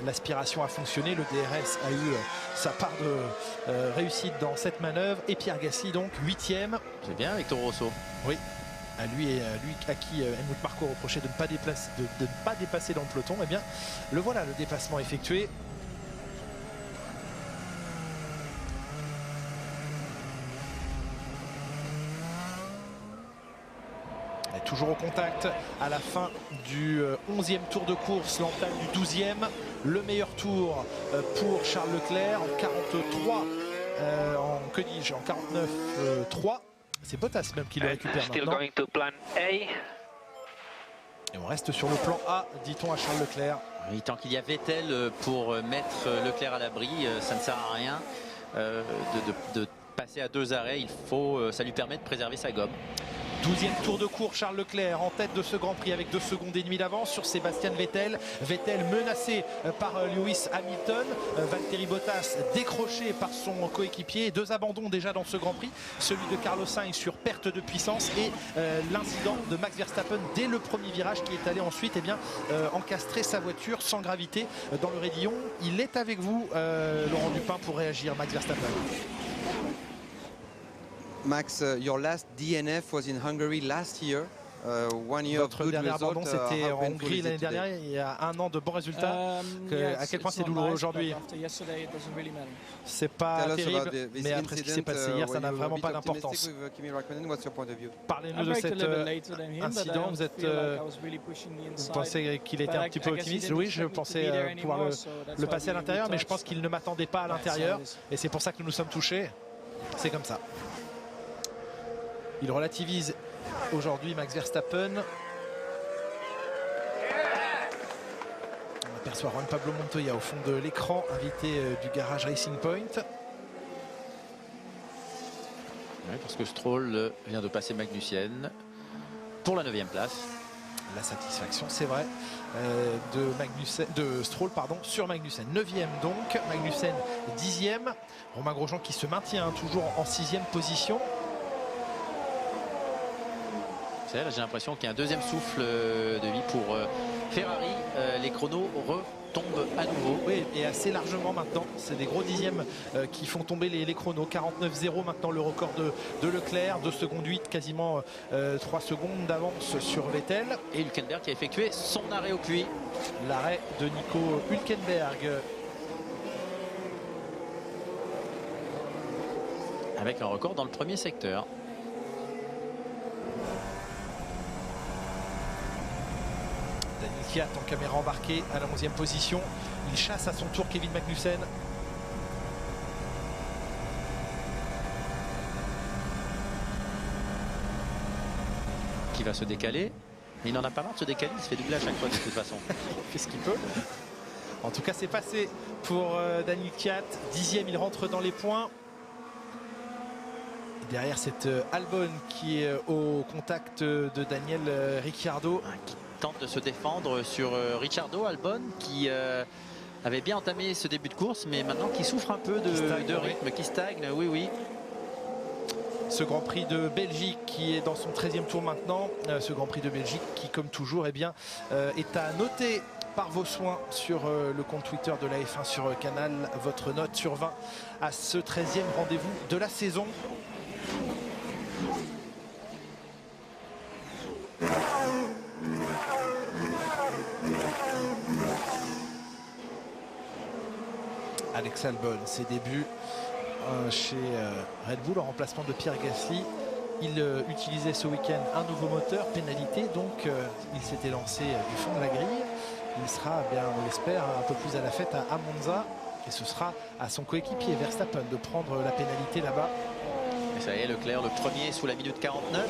L'aspiration a fonctionné, le DRS a eu sa part de réussite dans cette manœuvre. Et Pierre Gasly donc 8e. C'est bien avec Toro Rosso. Oui. À lui à qui Helmut Marko reprochait de ne pas dépasser dans le peloton. Eh bien, le voilà, le dépassement effectué. Toujours au contact à la fin du 11e tour de course, l'entame du 12e. Le meilleur tour pour Charles Leclerc en 43, que dis-je, en 49-3. C'est Bottas même qui le récupère maintenant. Et on reste sur le plan A, dit-on à Charles Leclerc. Oui, tant qu'il y a Vettel pour mettre Leclerc à l'abri, ça ne sert à rien de passer à 2 arrêts. Ça lui permet de préserver sa gomme. 12e tour de course, Charles Leclerc en tête de ce Grand Prix avec 2 secondes et demie d'avance sur Sébastien Vettel. Vettel menacé par Lewis Hamilton. Valtteri Bottas décroché par son coéquipier. 2 abandons déjà dans ce Grand Prix. Celui de Carlos Sainz sur perte de puissance et l'incident de Max Verstappen dès le premier virage qui est allé ensuite encastrer sa voiture sans gravité dans le raidillon. Il est avec vous, Laurent Dupin, pour réagir. Max Verstappen. Max, your last DNF was in Hungary last year. 1 year Votre of good dernier result. abandon, c'était en Hongrie l'année dernière. Il y a 1 an de bons résultats. À quel point c'est douloureux aujourd'hui? C'est pas terrible, mais après ce qui s'est passé hier, ça n'a vraiment pas d'importance. Parlez-nous de cet incident. Vous pensez qu'il était un petit peu optimiste? Oui, je pensais pouvoir le passer à l'intérieur, mais je pense qu'il ne m'attendait pas à l'intérieur. Et c'est pour ça que nous nous sommes touchés. C'est comme ça. Il relativise aujourd'hui Max Verstappen. On aperçoit Juan Pablo Montoya au fond de l'écran, invité du garage Racing Point. Oui, parce que Stroll vient de passer Magnussen pour la 9e place. La satisfaction, c'est vrai, de Stroll sur Magnussen. 9e donc, Magnussen 10e. Romain Grosjean qui se maintient toujours en 6e position. J'ai l'impression qu'il y a un deuxième souffle de vie pour Ferrari. Les chronos retombent à nouveau. Oui, et assez largement maintenant. C'est des gros dixièmes qui font tomber les chronos. 49-0 maintenant le record de Leclerc. 2 secondes 8, quasiment 3 secondes d'avance sur Vettel. Et Hülkenberg qui a effectué son arrêt au puits. L'arrêt de Nico Hülkenberg. Avec un record dans le premier secteur. Daniel Kvyat en caméra embarquée à la 11e position. Il chasse à son tour Kevin Magnussen. Qui va se décaler. Mais il n'en a pas marre de se décaler, il se fait doubler à chaque fois de toute façon. Il fait ce qu'il peut. En tout cas, c'est passé pour Daniel Kvyat. 10e, il rentre dans les points. Derrière, c'est Albon qui est au contact de Daniel Ricciardo. Qui tente de se défendre sur Ricciardo. Albon qui avait bien entamé ce début de course, mais maintenant qui souffre un peu de rythme, qui stagne, oui. Ce Grand Prix de Belgique qui est dans son 13e tour maintenant. Ce Grand Prix de Belgique qui, comme toujours, est à noter par vos soins sur le compte Twitter de la F1 sur Canal. Votre note sur 20 à ce 13e rendez-vous de la saison. Alex Albon, ses débuts chez Red Bull en remplacement de Pierre Gasly. Il utilisait ce week-end un nouveau moteur, pénalité, donc il s'était lancé du fond de la grille. Il sera, bien, on l'espère, un peu plus à la fête à Monza. Et ce sera à son coéquipier Verstappen de prendre la pénalité là-bas. Et ça y est, Leclerc, le premier sous la minute 49.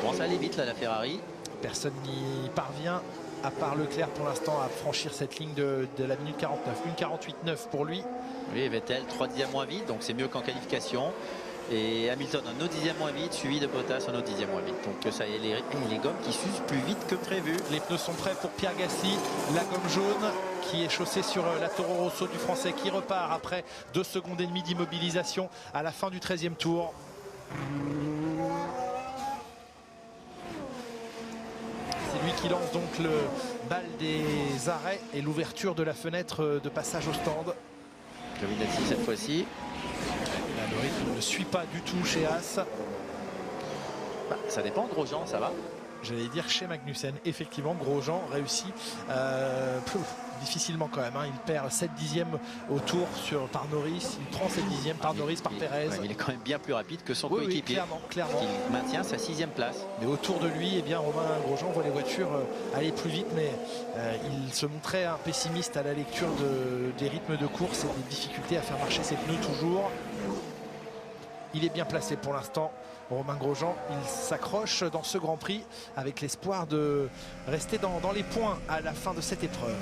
Commence à aller vite là, la Ferrari. Personne n'y parvient, à part Leclerc pour l'instant, à franchir cette ligne de la minute 49. 1,48,9 pour lui. Oui, Vettel 3 dixièmes moins vite, donc c'est mieux qu'en qualification. Et Hamilton un autre dixième moins vite, suivi de Bottas un autre dixième moins vite. Donc ça y est, les gommes qui s'usent plus vite que prévu. Les pneus sont prêts pour Pierre Gasly. La gomme jaune qui est chaussée sur la Toro Rosso du Français qui repart après 2 secondes et demie d'immobilisation à la fin du 13e tour. C'est lui qui lance donc le bal des arrêts et l'ouverture de la fenêtre de passage au stand. Giovinazzi cette fois-ci. Là, le rythme ne suit pas du tout chez Haas. Bah, ça dépend, Grosjean, ça va. J'allais dire chez Magnussen, effectivement, Grosjean réussit difficilement quand même. Il perd 7 dixièmes au tour par Norris. Il prend 7 dixièmes par Norris, par Perez. Ouais, il est quand même bien plus rapide que son coéquipier. Clairement. Il maintient sa 6e place. Mais autour de lui, eh bien, Romain Grosjean voit les voitures aller plus vite, mais il se montrait un pessimiste à la lecture des rythmes de course et des difficultés à faire marcher ses pneus toujours. Il est bien placé pour l'instant. Romain Grosjean, il s'accroche dans ce Grand Prix avec l'espoir de rester dans les points à la fin de cette épreuve.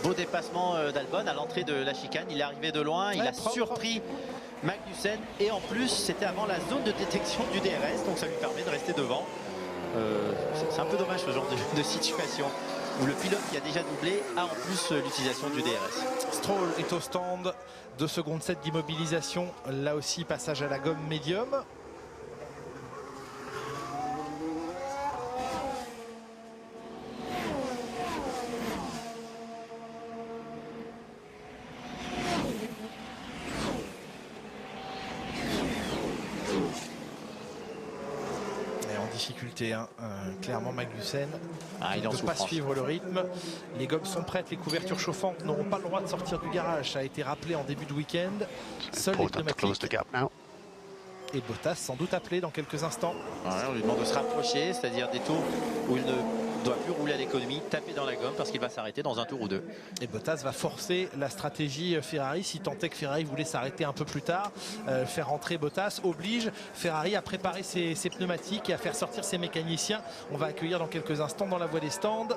Beau dépassement d'Albon à l'entrée de la chicane. Il est arrivé de loin, il a surpris Magnussen et en plus c'était avant la zone de détection du DRS, donc ça lui permet de rester devant. C'est un peu dommage ce genre de situation où le pilote qui a déjà doublé a en plus l'utilisation du DRS. Stroll est au stand, 2 secondes 7 d'immobilisation, là aussi passage à la gomme médium. Difficulté, clairement Magnussen il ne peut pas suivre le rythme. Les gommes sont prêtes, les couvertures chauffantes n'auront pas le droit de sortir du garage. Ça a été rappelé en début de week-end. Seuls les pneumatiques. Et Bottas sans doute appelé dans quelques instants. On lui demande de se rapprocher, c'est-à-dire des tours où il ne doit plus rouler à l'économie, taper dans la gomme parce qu'il va s'arrêter dans un tour ou deux. Et Bottas va forcer la stratégie Ferrari, si tant est que Ferrari voulait s'arrêter un peu plus tard. Faire rentrer Bottas oblige Ferrari à préparer ses pneumatiques et à faire sortir ses mécaniciens. On va accueillir dans quelques instants dans la voie des stands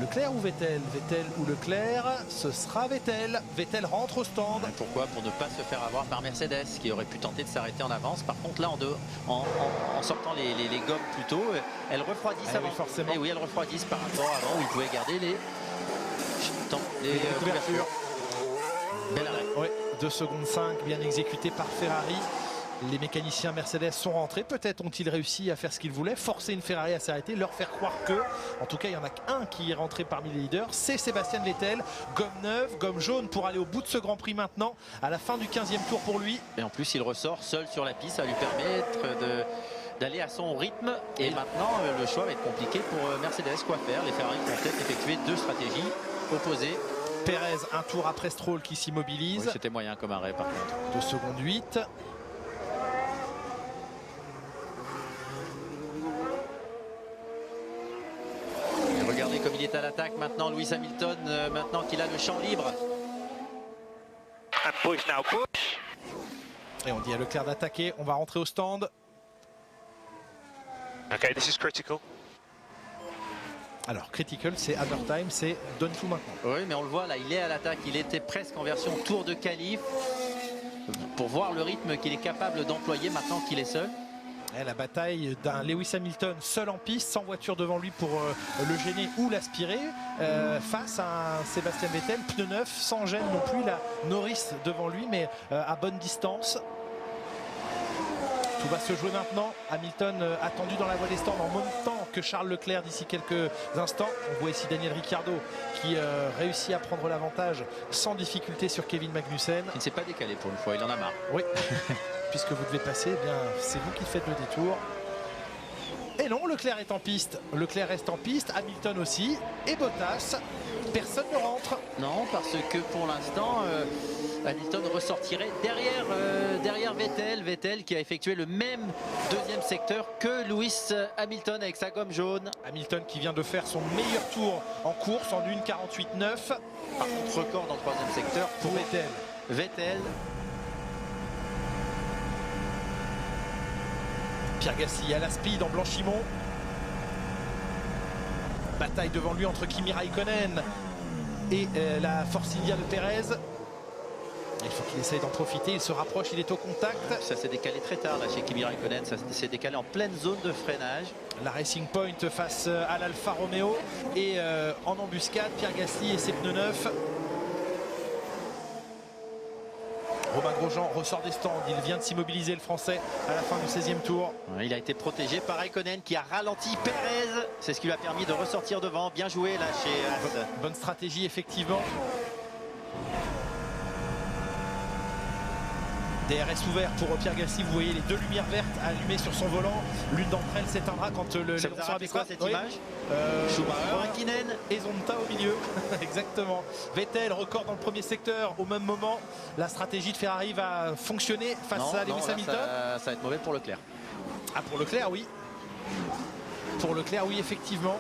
Leclerc ou Vettel. Vettel ou Leclerc, ce sera Vettel. Vettel rentre au stand. Pourquoi? Pour ne pas se faire avoir par Mercedes qui aurait pu tenter de s'arrêter en avance. Par contre là en sortant les gommes plus tôt, elles refroidissent avant. Oui, forcément. Et oui, elles refroidissent par rapport à avant où il pouvait garder les couvertures. Bel arrêt. Oui, 2 secondes 5 bien exécuté par Ferrari. Les mécaniciens Mercedes sont rentrés. Peut-être ont-ils réussi à faire ce qu'ils voulaient, forcer une Ferrari à s'arrêter, leur faire croire que. En tout cas, il y en a qu'un qui est rentré parmi les leaders, c'est Sébastien Vettel. Gomme neuve, gomme jaune pour aller au bout de ce Grand Prix maintenant, à la fin du 15e tour pour lui. Et en plus, il ressort seul sur la piste, ça va lui permettre d'aller à son rythme. Et maintenant, le choix va être compliqué pour Mercedes. Quoi faire? Les Ferrari vont peut-être effectuer 2 stratégies opposées. Perez, un tour après Stroll qui s'immobilise. Oui, c'était moyen comme arrêt par contre. 2 secondes 8. Regardez comme il est à l'attaque maintenant, Lewis Hamilton, maintenant qu'il a le champ libre. And push now, push. Et on dit à Leclerc d'attaquer, on va rentrer au stand. Okay, this is critical. Alors, critical, c'est hammer time, c'est donne tout maintenant. Oui, mais on le voit là, il est à l'attaque, il était presque en version tour de qualif. Pour voir le rythme qu'il est capable d'employer maintenant qu'il est seul. Et la bataille d'un Lewis Hamilton seul en piste, sans voiture devant lui pour le gêner ou l'aspirer, face à un Sébastien Vettel, pneu neuf, sans gêne non plus, la Norris devant lui, mais à bonne distance. Tout va se jouer maintenant. Hamilton attendu dans la voie des stands en même temps que Charles Leclerc d'ici quelques instants. On voit ici Daniel Ricciardo qui réussit à prendre l'avantage sans difficulté sur Kevin Magnussen. Il ne s'est pas décalé pour une fois, il en a marre. Oui, puisque vous devez passer, eh bien c'est vous qui faites le détour. Et non, Leclerc est en piste. Leclerc reste en piste, Hamilton aussi, et Bottas. Personne ne rentre. Non, parce que pour l'instant, Hamilton ressortirait derrière Vettel. Vettel qui a effectué le même deuxième secteur que Lewis Hamilton avec sa gomme jaune. Hamilton qui vient de faire son meilleur tour en course en 1,48,9. Par contre, record dans le troisième secteur Pour Vettel. Vettel. Pierre Gasly à la speed en Blanchimont. Bataille devant lui entre Kimi Raikkonen et la Force India de Perez. Il faut qu'il essaye d'en profiter, il se rapproche, il est au contact. Ça s'est décalé très tard là chez Kimi Raikkonen, ça s'est décalé en pleine zone de freinage. La Racing Point face à l'Alfa Romeo et en embuscade, Pierre Gasly et ses pneus neufs. Romain Grosjean ressort des stands, il vient de s'immobiliser le français à la fin du 16e tour. Il a été protégé par Raikkonen qui a ralenti Perez. C'est ce qui lui a permis de ressortir devant. Bien joué là chez Haas. Bonne stratégie effectivement. DRS ouvert pour Pierre Gasly, vous voyez les deux lumières vertes allumées sur son volant. L'une d'entre elles s'éteindra quand le Ça vous a rappelé quoi cette image? Schumacher, Hakkinen et Zonta au milieu. Exactement. Vettel record dans le premier secteur au même moment. La stratégie de Ferrari va fonctionner face à Lewis Hamilton. Ça va être mauvais pour Leclerc. Ah, pour Leclerc, oui. Pour Leclerc, oui, effectivement.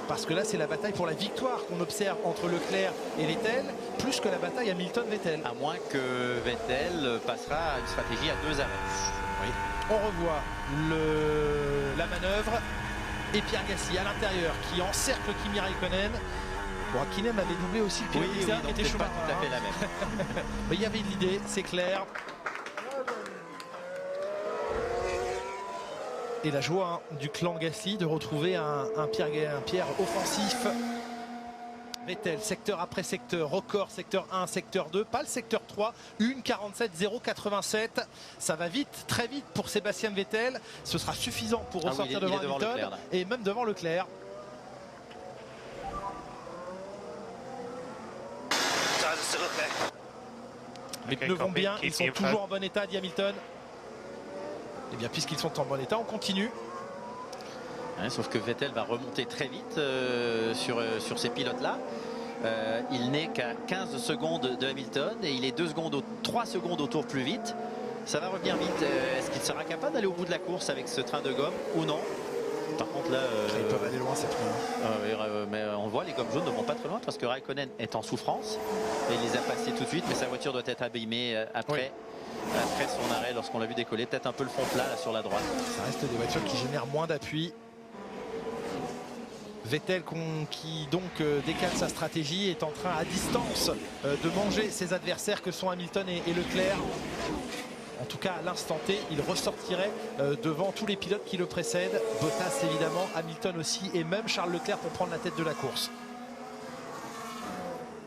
Parce que là, c'est la bataille pour la victoire qu'on observe entre Leclerc et Vettel, plus que la bataille Hamilton-Vettel. À moins que Vettel passera à une stratégie à 2 arrêts. Oui. On revoit la manœuvre et Pierre Gasly à l'intérieur qui encercle Kimi Raikkonen. Bon, Hakkinen avait doublé aussi le pilote externe qui était Schumacher. Pas tout à fait la même. Mais il y avait une idée, c'est clair. Et la joie du clan Gasly de retrouver un Pierre offensif. Vettel, secteur après secteur, record secteur 1, secteur 2, pas le secteur 3, 1,47,087. Ça va vite, très vite pour Sébastien Vettel. Ce sera suffisant pour ressortir devant Hamilton Leclerc, et même devant Leclerc. Les pneus vont bien, ils sont toujours en bon état, dit Hamilton. Et bien puisqu'ils sont en bon état, on continue. Ouais, sauf que Vettel va remonter très vite sur ces pilotes-là. Il n'est qu'à 15 secondes de Hamilton et il est 3 secondes au tour plus vite. Ça va revenir vite. Est-ce qu'il sera capable d'aller au bout de la course avec ce train de gomme ou non? Par contre là... Ils peuvent aller loin cette fois. mais on voit les gommes jaunes ne vont pas très loin parce que Raikkonen est en souffrance. Et il les a passés tout de suite, mais sa voiture doit être abîmée après. Oui. Après son arrêt, lorsqu'on l'a vu décoller, peut-être un peu le fond plat là, sur la droite. Ça reste des voitures qui génèrent moins d'appui. Vettel qui donc décale sa stratégie, est en train à distance de manger ses adversaires que sont Hamilton et Leclerc. En tout cas à l'instant T, il ressortirait devant tous les pilotes qui le précèdent. Bottas évidemment, Hamilton aussi et même Charles Leclerc pour prendre la tête de la course.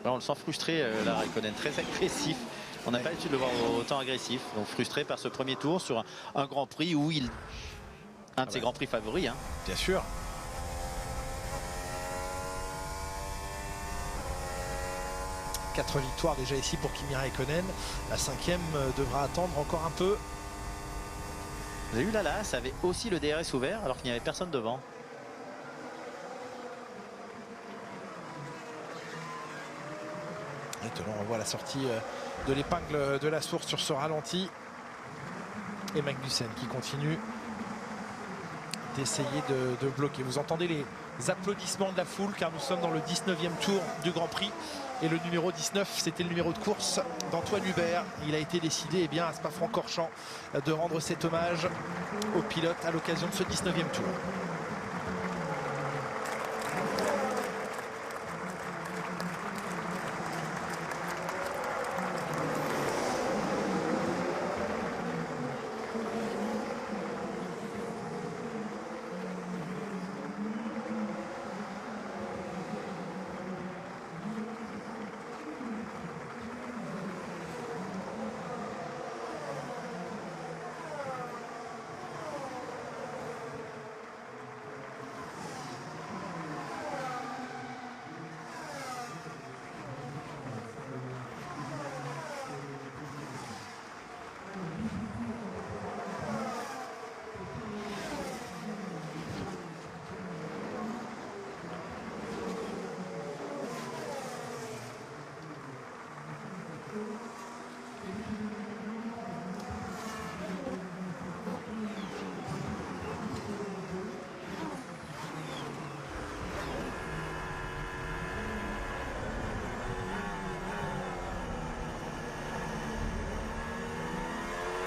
On le sent frustré là, Raikkonen, très agressif. On n'a pas l'habitude de le voir autant agressif. Donc frustré par ce premier tour sur un Grand Prix où un de ses Grands Prix favoris. Hein. Bien sûr. Quatre victoires déjà ici pour Kimi Raikkonen. La 5e devra attendre encore un peu. Vous avez vu là, ça avait aussi le DRS ouvert alors qu'il n'y avait personne devant. Maintenant on voit la sortie de l'épingle de la source sur ce ralenti. Et Magnussen qui continue d'essayer de bloquer. Vous entendez applaudissements de la foule car nous sommes dans le 19e tour du Grand Prix. Et le numéro 19, c'était le numéro de course d'Antoine Hubert. Il a été décidé à Spa-Francorchamps de rendre cet hommage au pilote à l'occasion de ce 19e tour.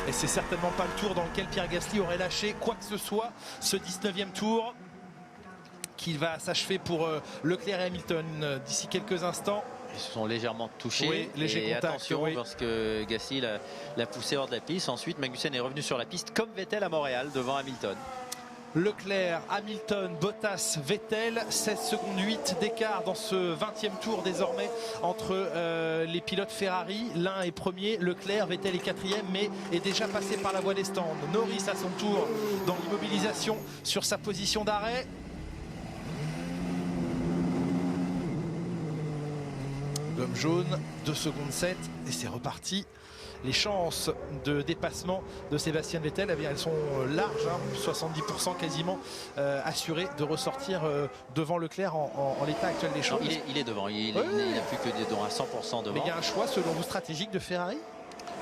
Et c'est certainement pas le tour dans lequel Pierre Gasly aurait lâché quoi que ce soit. Ce 19e tour qui va s'achever pour Leclerc et Hamilton d'ici quelques instants. Ils se sont légèrement touchés. Oui, léger et contact, attention, oui. parce que Gasly l'a poussé hors de la piste. Ensuite, Magnussen est revenu sur la piste comme Vettel à Montréal devant Hamilton. Leclerc, Hamilton, Bottas, Vettel, 16 secondes 8 d'écart dans ce 20e tour désormais entre les pilotes Ferrari. L'un est premier, Leclerc, Vettel est quatrième, mais est déjà passé par la voie des stands. Norris à son tour dans l'immobilisation sur sa position d'arrêt. Gomme jaune, 2 secondes 7 et c'est reparti. Les chances de dépassement de Sébastien Vettel, eh bien, elles sont larges, 70% quasiment assurées de ressortir devant Leclerc en l'état actuel des choses. Non, il est devant, il n'a plus que des dons à 100% devant. Mais il y a un choix selon vous stratégique de Ferrari?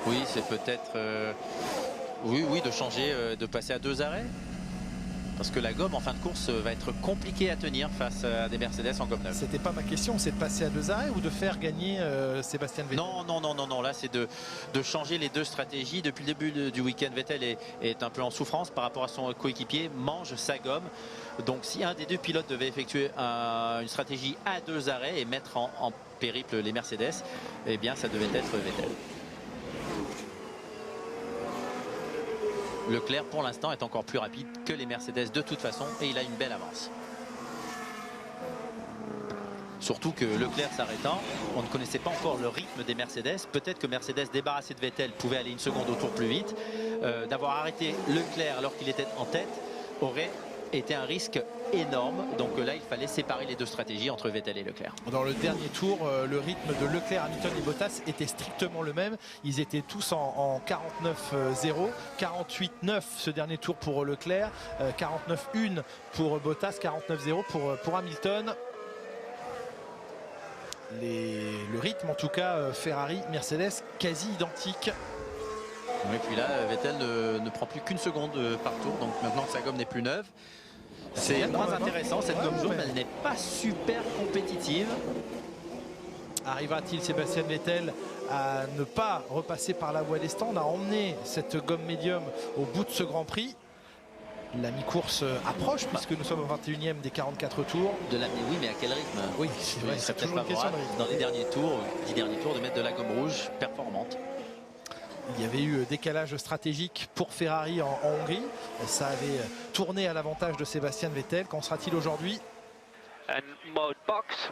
Oui, c'est peut-être oui, de changer, de passer à 2 arrêts. Parce que la gomme en fin de course va être compliquée à tenir face à des Mercedes en gomme neuve. C'était pas ma question, c'est de passer à 2 arrêts ou de faire gagner Sébastien Vettel? Non, là c'est de changer les deux stratégies. Depuis le début du week-end, Vettel est un peu en souffrance par rapport à son coéquipier, mange sa gomme. Donc si un des deux pilotes devait effectuer une stratégie à 2 arrêts et mettre en périple les Mercedes, eh bien ça devait être Vettel. Leclerc pour l'instant est encore plus rapide que les Mercedes de toute façon et il a une belle avance. Surtout que Leclerc s'arrêtant, on ne connaissait pas encore le rythme des Mercedes. Peut-être que Mercedes débarrassé de Vettel pouvait aller 1 seconde au tour plus vite. D'avoir arrêté Leclerc alors qu'il était en tête aurait été un risque énorme. Donc là il fallait séparer les deux stratégies entre Vettel et Leclerc. Dans le dernier tour, le rythme de Leclerc, Hamilton et Bottas était strictement le même. Ils étaient tous en 49-0, 48-9 ce dernier tour pour Leclerc, 49-1 pour Bottas, 49-0 pour Hamilton. Le rythme en tout cas Ferrari, Mercedes quasi identique. Et puis là Vettel ne prend plus qu'1 seconde par tour, donc maintenant que sa gomme n'est plus neuve. C'est moins intéressant, cette gomme jaune, elle n'est pas super compétitive. Arrivera-t-il Sébastien Vettel à ne pas repasser par la voie des stands, à emmener cette gomme médium au bout de ce Grand Prix? La mi-course approche puisque nous sommes au 21e des 44 tours. Oui, mais à quel rythme? Oui, c'est vrai, c'est toujours une question de rythme. Dans les derniers tours, 10 derniers tours, de mettre de la gomme rouge performante. Il y avait eu décalage stratégique pour Ferrari en Hongrie. Ça avait tourné à l'avantage de Sébastien Vettel. Qu'en sera-t-il aujourd'hui? Mode box.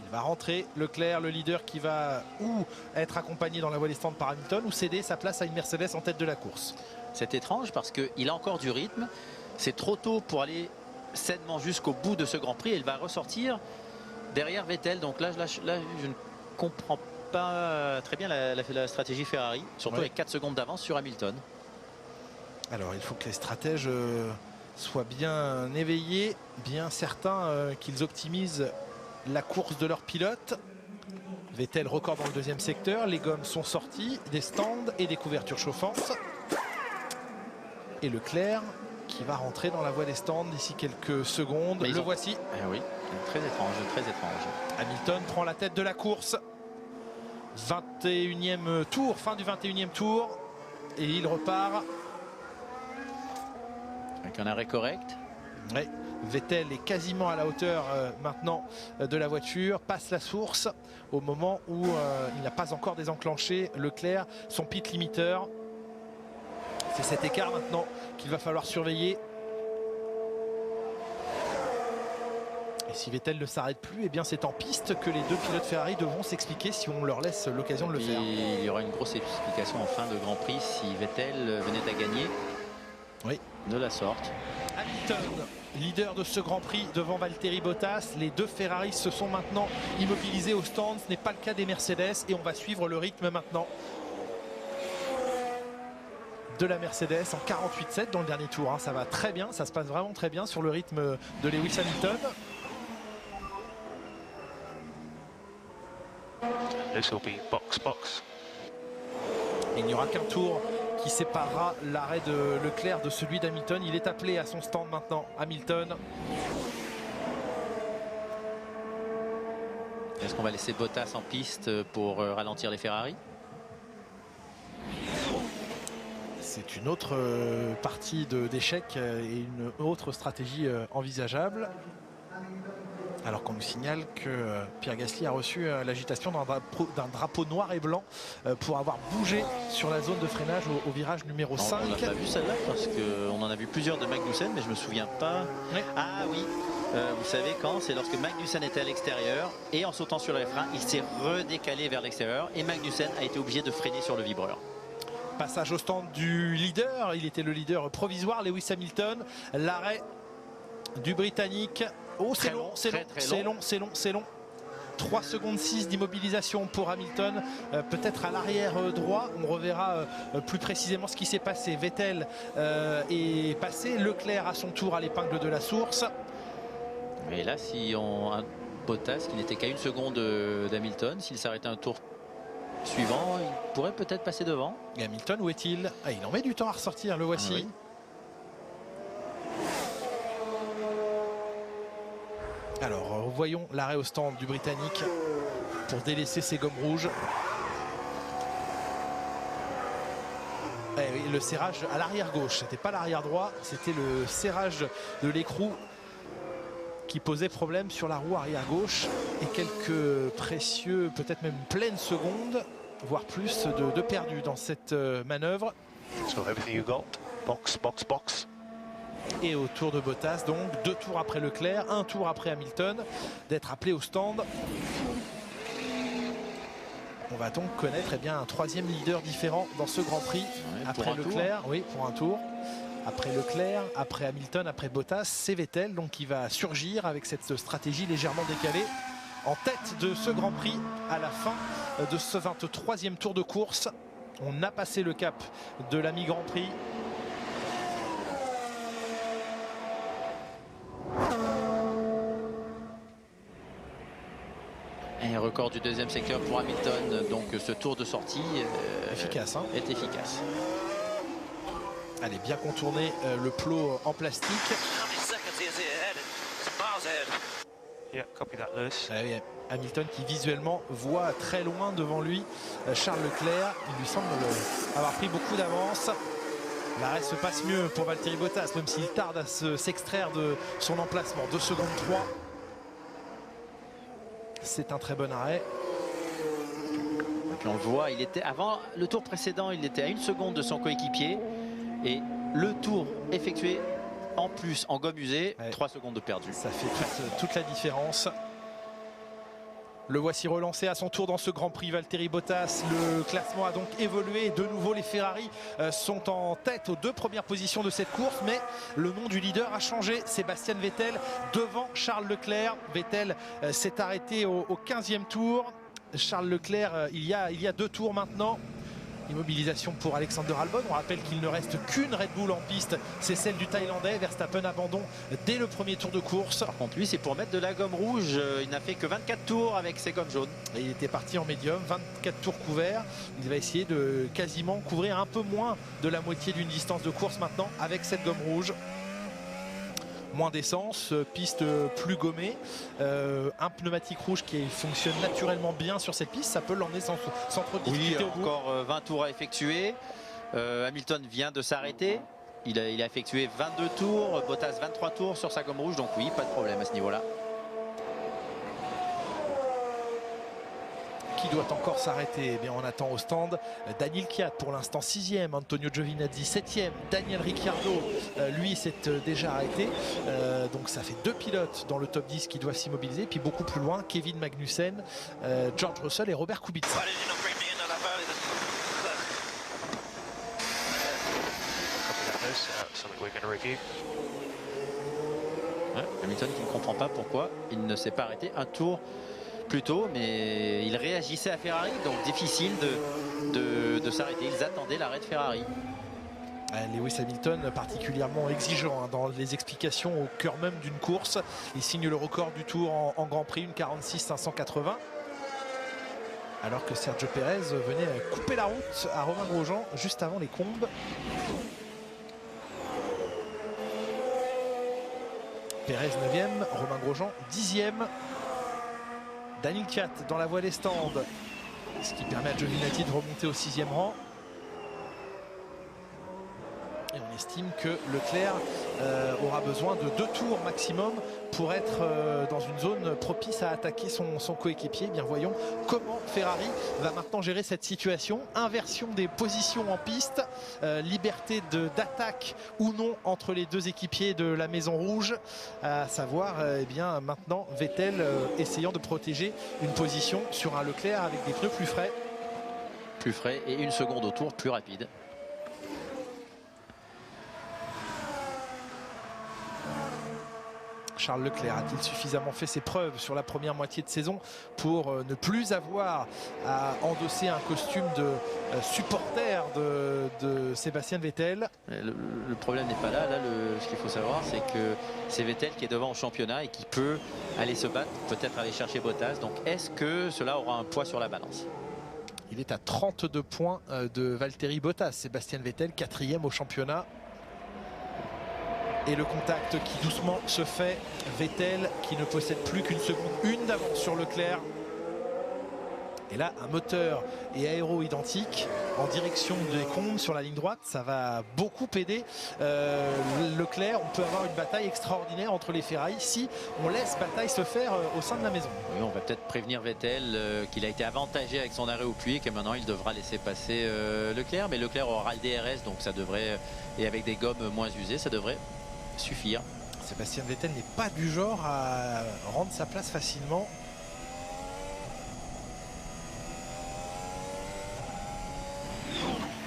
Il va rentrer Leclerc, le leader, qui va ou être accompagné dans la voie des stands par Hamilton ou céder sa place à une Mercedes en tête de la course. C'est étrange parce qu'il a encore du rythme. C'est trop tôt pour aller sainement jusqu'au bout de ce Grand Prix. Il va ressortir derrière Vettel. Donc là je ne comprends pas très bien la stratégie Ferrari, surtout avec 4 secondes d'avance sur Hamilton. Alors il faut que les stratèges soient bien éveillés, bien certains qu'ils optimisent la course de leur pilote. Vettel record dans le 2e secteur, les gommes sont sorties, des stands et des couvertures chauffantes. Et Leclerc qui qui va rentrer dans la voie des stands d'ici quelques secondes. Le voici. Eh oui, très étrange, très étrange. Hamilton prend la tête de la course. 21e tour, fin du 21e tour. Et il repart. Avec un arrêt correct. Oui. Vettel est quasiment à la hauteur maintenant de la voiture, passe la source au moment où il n'a pas encore désenclenché Leclerc, son pit limiteur. C'est cet écart maintenant qu'il va falloir surveiller. Et si Vettel ne s'arrête plus, eh bien c'est en piste que les deux pilotes Ferrari devront s'expliquer si on leur laisse l'occasion de le faire. Il y aura une grosse explication en fin de Grand Prix si Vettel venait à gagner. Oui. De la sorte. Hamilton, leader de ce Grand Prix devant Valtteri Bottas. Les deux Ferrari se sont maintenant immobilisés au stand. Ce n'est pas le cas des Mercedes et on va suivre le rythme maintenant de la Mercedes en 48,7 dans le dernier tour. Ça va très bien, ça se passe vraiment très bien sur le rythme de Lewis Hamilton. This will be box. Il n'y aura qu'un tour qui séparera l'arrêt de Leclerc de celui d'Hamilton. Il est appelé à son stand maintenant, Hamilton. Est-ce qu'on va laisser Bottas en piste pour ralentir les Ferrari? C'est une autre partie d'échec et une autre stratégie envisageable. Alors qu'on nous signale que Pierre Gasly a reçu l'agitation d'un drapeau noir et blanc pour avoir bougé sur la zone de freinage au virage numéro 5. On n'a pas vu celle-là parce qu'on en a vu plusieurs de Magnussen, mais je me souviens pas. Oui. Ah oui, vous savez quand? C'est lorsque Magnussen était à l'extérieur et en sautant sur les freins, il s'est redécalé vers l'extérieur et Magnussen a été obligé de freiner sur le vibreur. Passage au stand du leader, il était le leader provisoire, Lewis Hamilton. L'arrêt du Britannique. Oh, c'est long, c'est long. 3 secondes 6 d'immobilisation pour Hamilton, peut-être à l'arrière droit. On reverra plus précisément ce qui s'est passé. Vettel est passé, Leclerc à son tour à l'épingle de la source. Et là, si on a Bottas qui n'était qu'à 1 seconde d'Hamilton, s'il s'arrêtait un tour suivant, il pourrait peut-être passer devant. Et Hamilton, où est-il? Il en met du temps à ressortir, le voici. Oui. Alors, voyons l'arrêt au stand du Britannique pour délaisser ses gommes rouges. Oui, le serrage à l'arrière gauche, c'était pas l'arrière droit, c'était le serrage de l'écrou qui posait problème sur la roue arrière gauche et quelques précieux, peut-être même pleines secondes, voire plus de perdus dans cette manœuvre. So everything you got, box. Et au tour de Bottas, donc 2 tours après Leclerc, 1 tour après Hamilton, d'être appelé au stand. On va donc connaître un 3e leader différent dans ce Grand Prix. Ouais, après Leclerc, oui, pour un tour. Après Leclerc, après Hamilton, après Bottas, c'est Vettel donc qui va surgir avec cette stratégie légèrement décalée en tête de ce Grand Prix à la fin de ce 23e tour de course. On a passé le cap de l'ami Grand Prix. Et record du 2e secteur pour Hamilton, donc ce tour de sortie Efficace, est efficace. Allez, bien contourner le plot en plastique. Yeah, copy that, Lewis. Hamilton qui visuellement voit très loin devant lui Charles Leclerc. Il lui semble avoir pris beaucoup d'avance. L'arrêt se passe mieux pour Valtteri Bottas, même s'il tarde à s'extraire de son emplacement. 2 secondes 3. C'est un très bon arrêt. Et puis on le voit, il était avant le tour précédent, il était à 1 seconde de son coéquipier. Et le tour effectué en plus en gomme usée, 3 secondes de perdu. Ça fait toute la différence. Le voici relancé à son tour dans ce Grand Prix, Valtteri Bottas. Le classement a donc évolué. De nouveau, les Ferrari sont en tête aux 2 premières positions de cette course. Mais le nom du leader a changé. Sébastien Vettel devant Charles Leclerc. Vettel s'est arrêté au 15e tour. Charles Leclerc, il y a 2 tours maintenant. Immobilisation pour Alexander Albon. On rappelle qu'il ne reste qu'une Red Bull en piste, c'est celle du Thaïlandais. Verstappen abandon dès le premier tour de course. Par contre, lui, c'est pour mettre de la gomme rouge. Il n'a fait que 24 tours avec ses gommes jaunes. Et il était parti en médium, 24 tours couverts. Il va essayer de quasiment couvrir un peu moins de la moitié d'une distance de course maintenant avec cette gomme rouge. moins d'essence, piste plus gommée, un pneumatique rouge qui fonctionne naturellement bien sur cette piste, ça peut l'emmener sans trop de difficulté au bout. Encore 20 tours à effectuer. Hamilton vient de s'arrêter. Il a effectué 22 tours, Bottas 23 tours sur sa gomme rouge, donc oui, pas de problème à ce niveau-là. Qui doit encore s'arrêter? Eh bien, on attend au stand Daniel Kvyat pour l'instant 6e, Antonio Giovinazzi 7e, Daniel Ricciardo lui s'est déjà arrêté, donc ça fait 2 pilotes dans le top 10 qui doivent s'immobiliser, puis beaucoup plus loin Kevin Magnussen, George Russell et Robert Kubica. Ouais, Hamilton qui ne comprend pas pourquoi il ne s'est pas arrêté un tour plus tôt, mais il réagissait à Ferrari, donc difficile de s'arrêter. Ils attendaient l'arrêt de Ferrari. Lewis Hamilton particulièrement exigeant dans les explications au cœur même d'une course. Il signe le record du tour en Grand Prix, une 46-580. Alors que Sergio Pérez venait couper la route à Romain Grosjean juste avant les combes. Pérez 9e, Romain Grosjean 10e. Daniel Kvyat dans la voie des stands, ce qui permet à Giovinazzi de remonter au 6e rang. Et on estime que Leclerc aura besoin de 2 tours maximum pour être dans une zone propice à attaquer son coéquipier. Bien, voyons comment Ferrari va maintenant gérer cette situation. Inversion des positions en piste, liberté d'attaque ou non entre les deux équipiers de la Maison Rouge. À savoir, eh bien, maintenant Vettel essayant de protéger une position sur un Leclerc avec des pneus plus frais. Plus frais et 1 seconde au tour plus rapide. Charles Leclerc a-t-il suffisamment fait ses preuves sur la première moitié de saison pour ne plus avoir à endosser un costume de supporter de Sébastien Vettel? Le problème n'est pas là. Ce qu'il faut savoir, c'est que c'est Vettel qui est devant au championnat et qui peut aller se battre, peut-être aller chercher Bottas. Donc est-ce que cela aura un poids sur la balance? Il est à 32 points de Valtteri Bottas. Sébastien Vettel 4e au championnat. Et le contact qui doucement se fait. Vettel qui ne possède plus qu'une seconde 1 d'avance sur Leclerc. Et là, un moteur et aéro identique en direction des combes sur la ligne droite. Ça va beaucoup aider Leclerc. On peut avoir une bataille extraordinaire entre les Ferrari si on laisse bataille se faire au sein de la maison. Oui, on va peut-être prévenir Vettel qu'il a été avantagé avec son arrêt au puits et que maintenant il devra laisser passer Leclerc. Mais Leclerc aura le DRS, donc ça devrait, et avec des gommes moins usées, ça devrait suffire. Sébastien Vettel n'est pas du genre à rendre sa place facilement.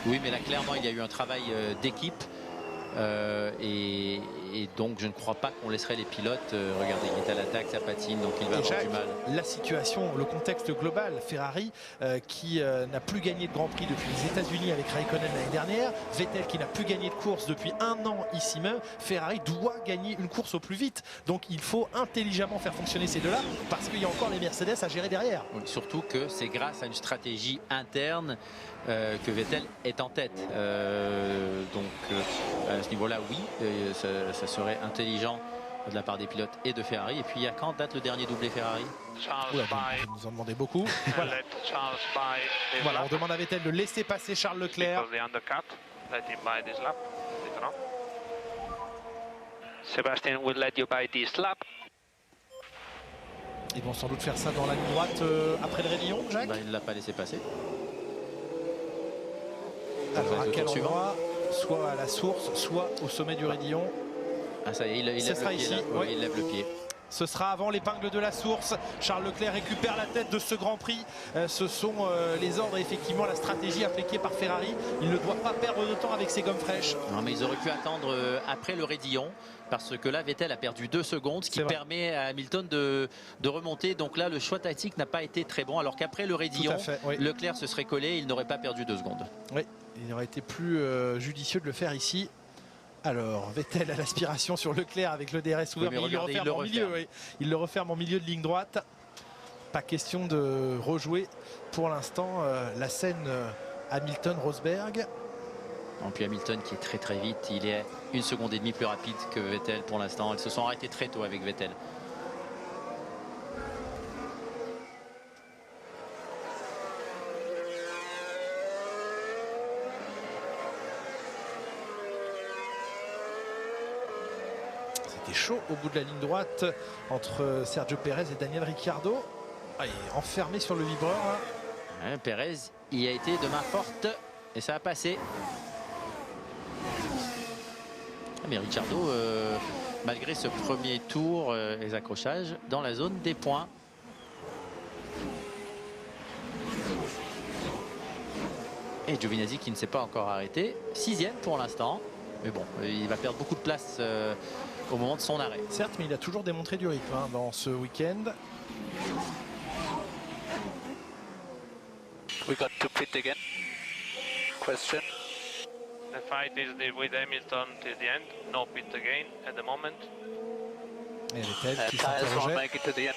Oui, mais là clairement il y a eu un travail d'équipe et donc je ne crois pas qu'on laisserait les pilotes. Regardez, il est à l'attaque, ça patine, donc il va avoir du mal. La situation, le contexte global, Ferrari qui n'a plus gagné de Grand Prix depuis les États-Unis avec Raikkonen l'année dernière, Vettel qui n'a plus gagné de course depuis 1 an ici même. Ferrari doit gagner une course au plus vite, donc il faut intelligemment faire fonctionner ces deux-là parce qu'il y a encore les Mercedes à gérer derrière. Oui, surtout que c'est grâce à une stratégie interne que Vettel est en tête. À ce niveau-là, oui, ça serait intelligent de la part des pilotes et de Ferrari. Et puis, à quand date le dernier doublé Ferrari? Oula, vous nous en demandez beaucoup. Voilà. Voilà, on demande à Vettel de laisser passer Charles Leclerc. Sebastian will let you buy this lap. Ils vont sans doute faire ça dans la ligne droite après le raidillon, Jacques. Il ne l'a pas laissé passer. Alors à quel endroit? Soit à la source, soit au sommet du raidillon. Ah ça y est, il lève le pied là. Oui, il lève le pied. Ce sera avant l'épingle de la source. Charles Leclerc récupère la tête de ce Grand Prix. Ce sont les ordres, effectivement, la stratégie appliquée par Ferrari. Il ne doit pas perdre de temps avec ses gommes fraîches. Non, mais ils auraient pu attendre après le raidillon. Parce que là, Vettel a perdu 2 secondes, ce qui permet à Hamilton de remonter. Donc là, le choix tactique n'a pas été très bon. Alors qu'après le raidillon, oui, Leclerc se serait collé, il n'aurait pas perdu 2 secondes. Oui, il aurait été plus judicieux de le faire ici. Alors, Vettel à l'aspiration sur Leclerc avec le DRS ouvert, mais il le referme en milieu. Oui. Il le referme en milieu de ligne droite. Pas question de rejouer pour l'instant la scène Hamilton-Rosberg. Et puis Hamilton qui est très très vite, il est 1,5 seconde plus rapide que Vettel pour l'instant. Ils se sont arrêtés très tôt avec Vettel. C'était chaud au bout de la ligne droite entre Sergio Pérez et Daniel Ricciardo. Ah, il est enfermé sur le vibreur. Hein. Ouais, Pérez y a été de main forte et ça a passé. Mais Ricciardo, malgré ce premier tour et les accrochages, dans la zone des points. Et Giovinazzi qui ne s'est pas encore arrêté. 6e pour l'instant. Mais bon, il va perdre beaucoup de place au moment de son arrêt. Certes, mais il a toujours démontré du rythme hein, dans ce week-end. We got to pit again. Question. The fight is with Hamilton till the end. No pit again at the moment. Et Vettel qui Tires won't s'interrogeait. make it to the end.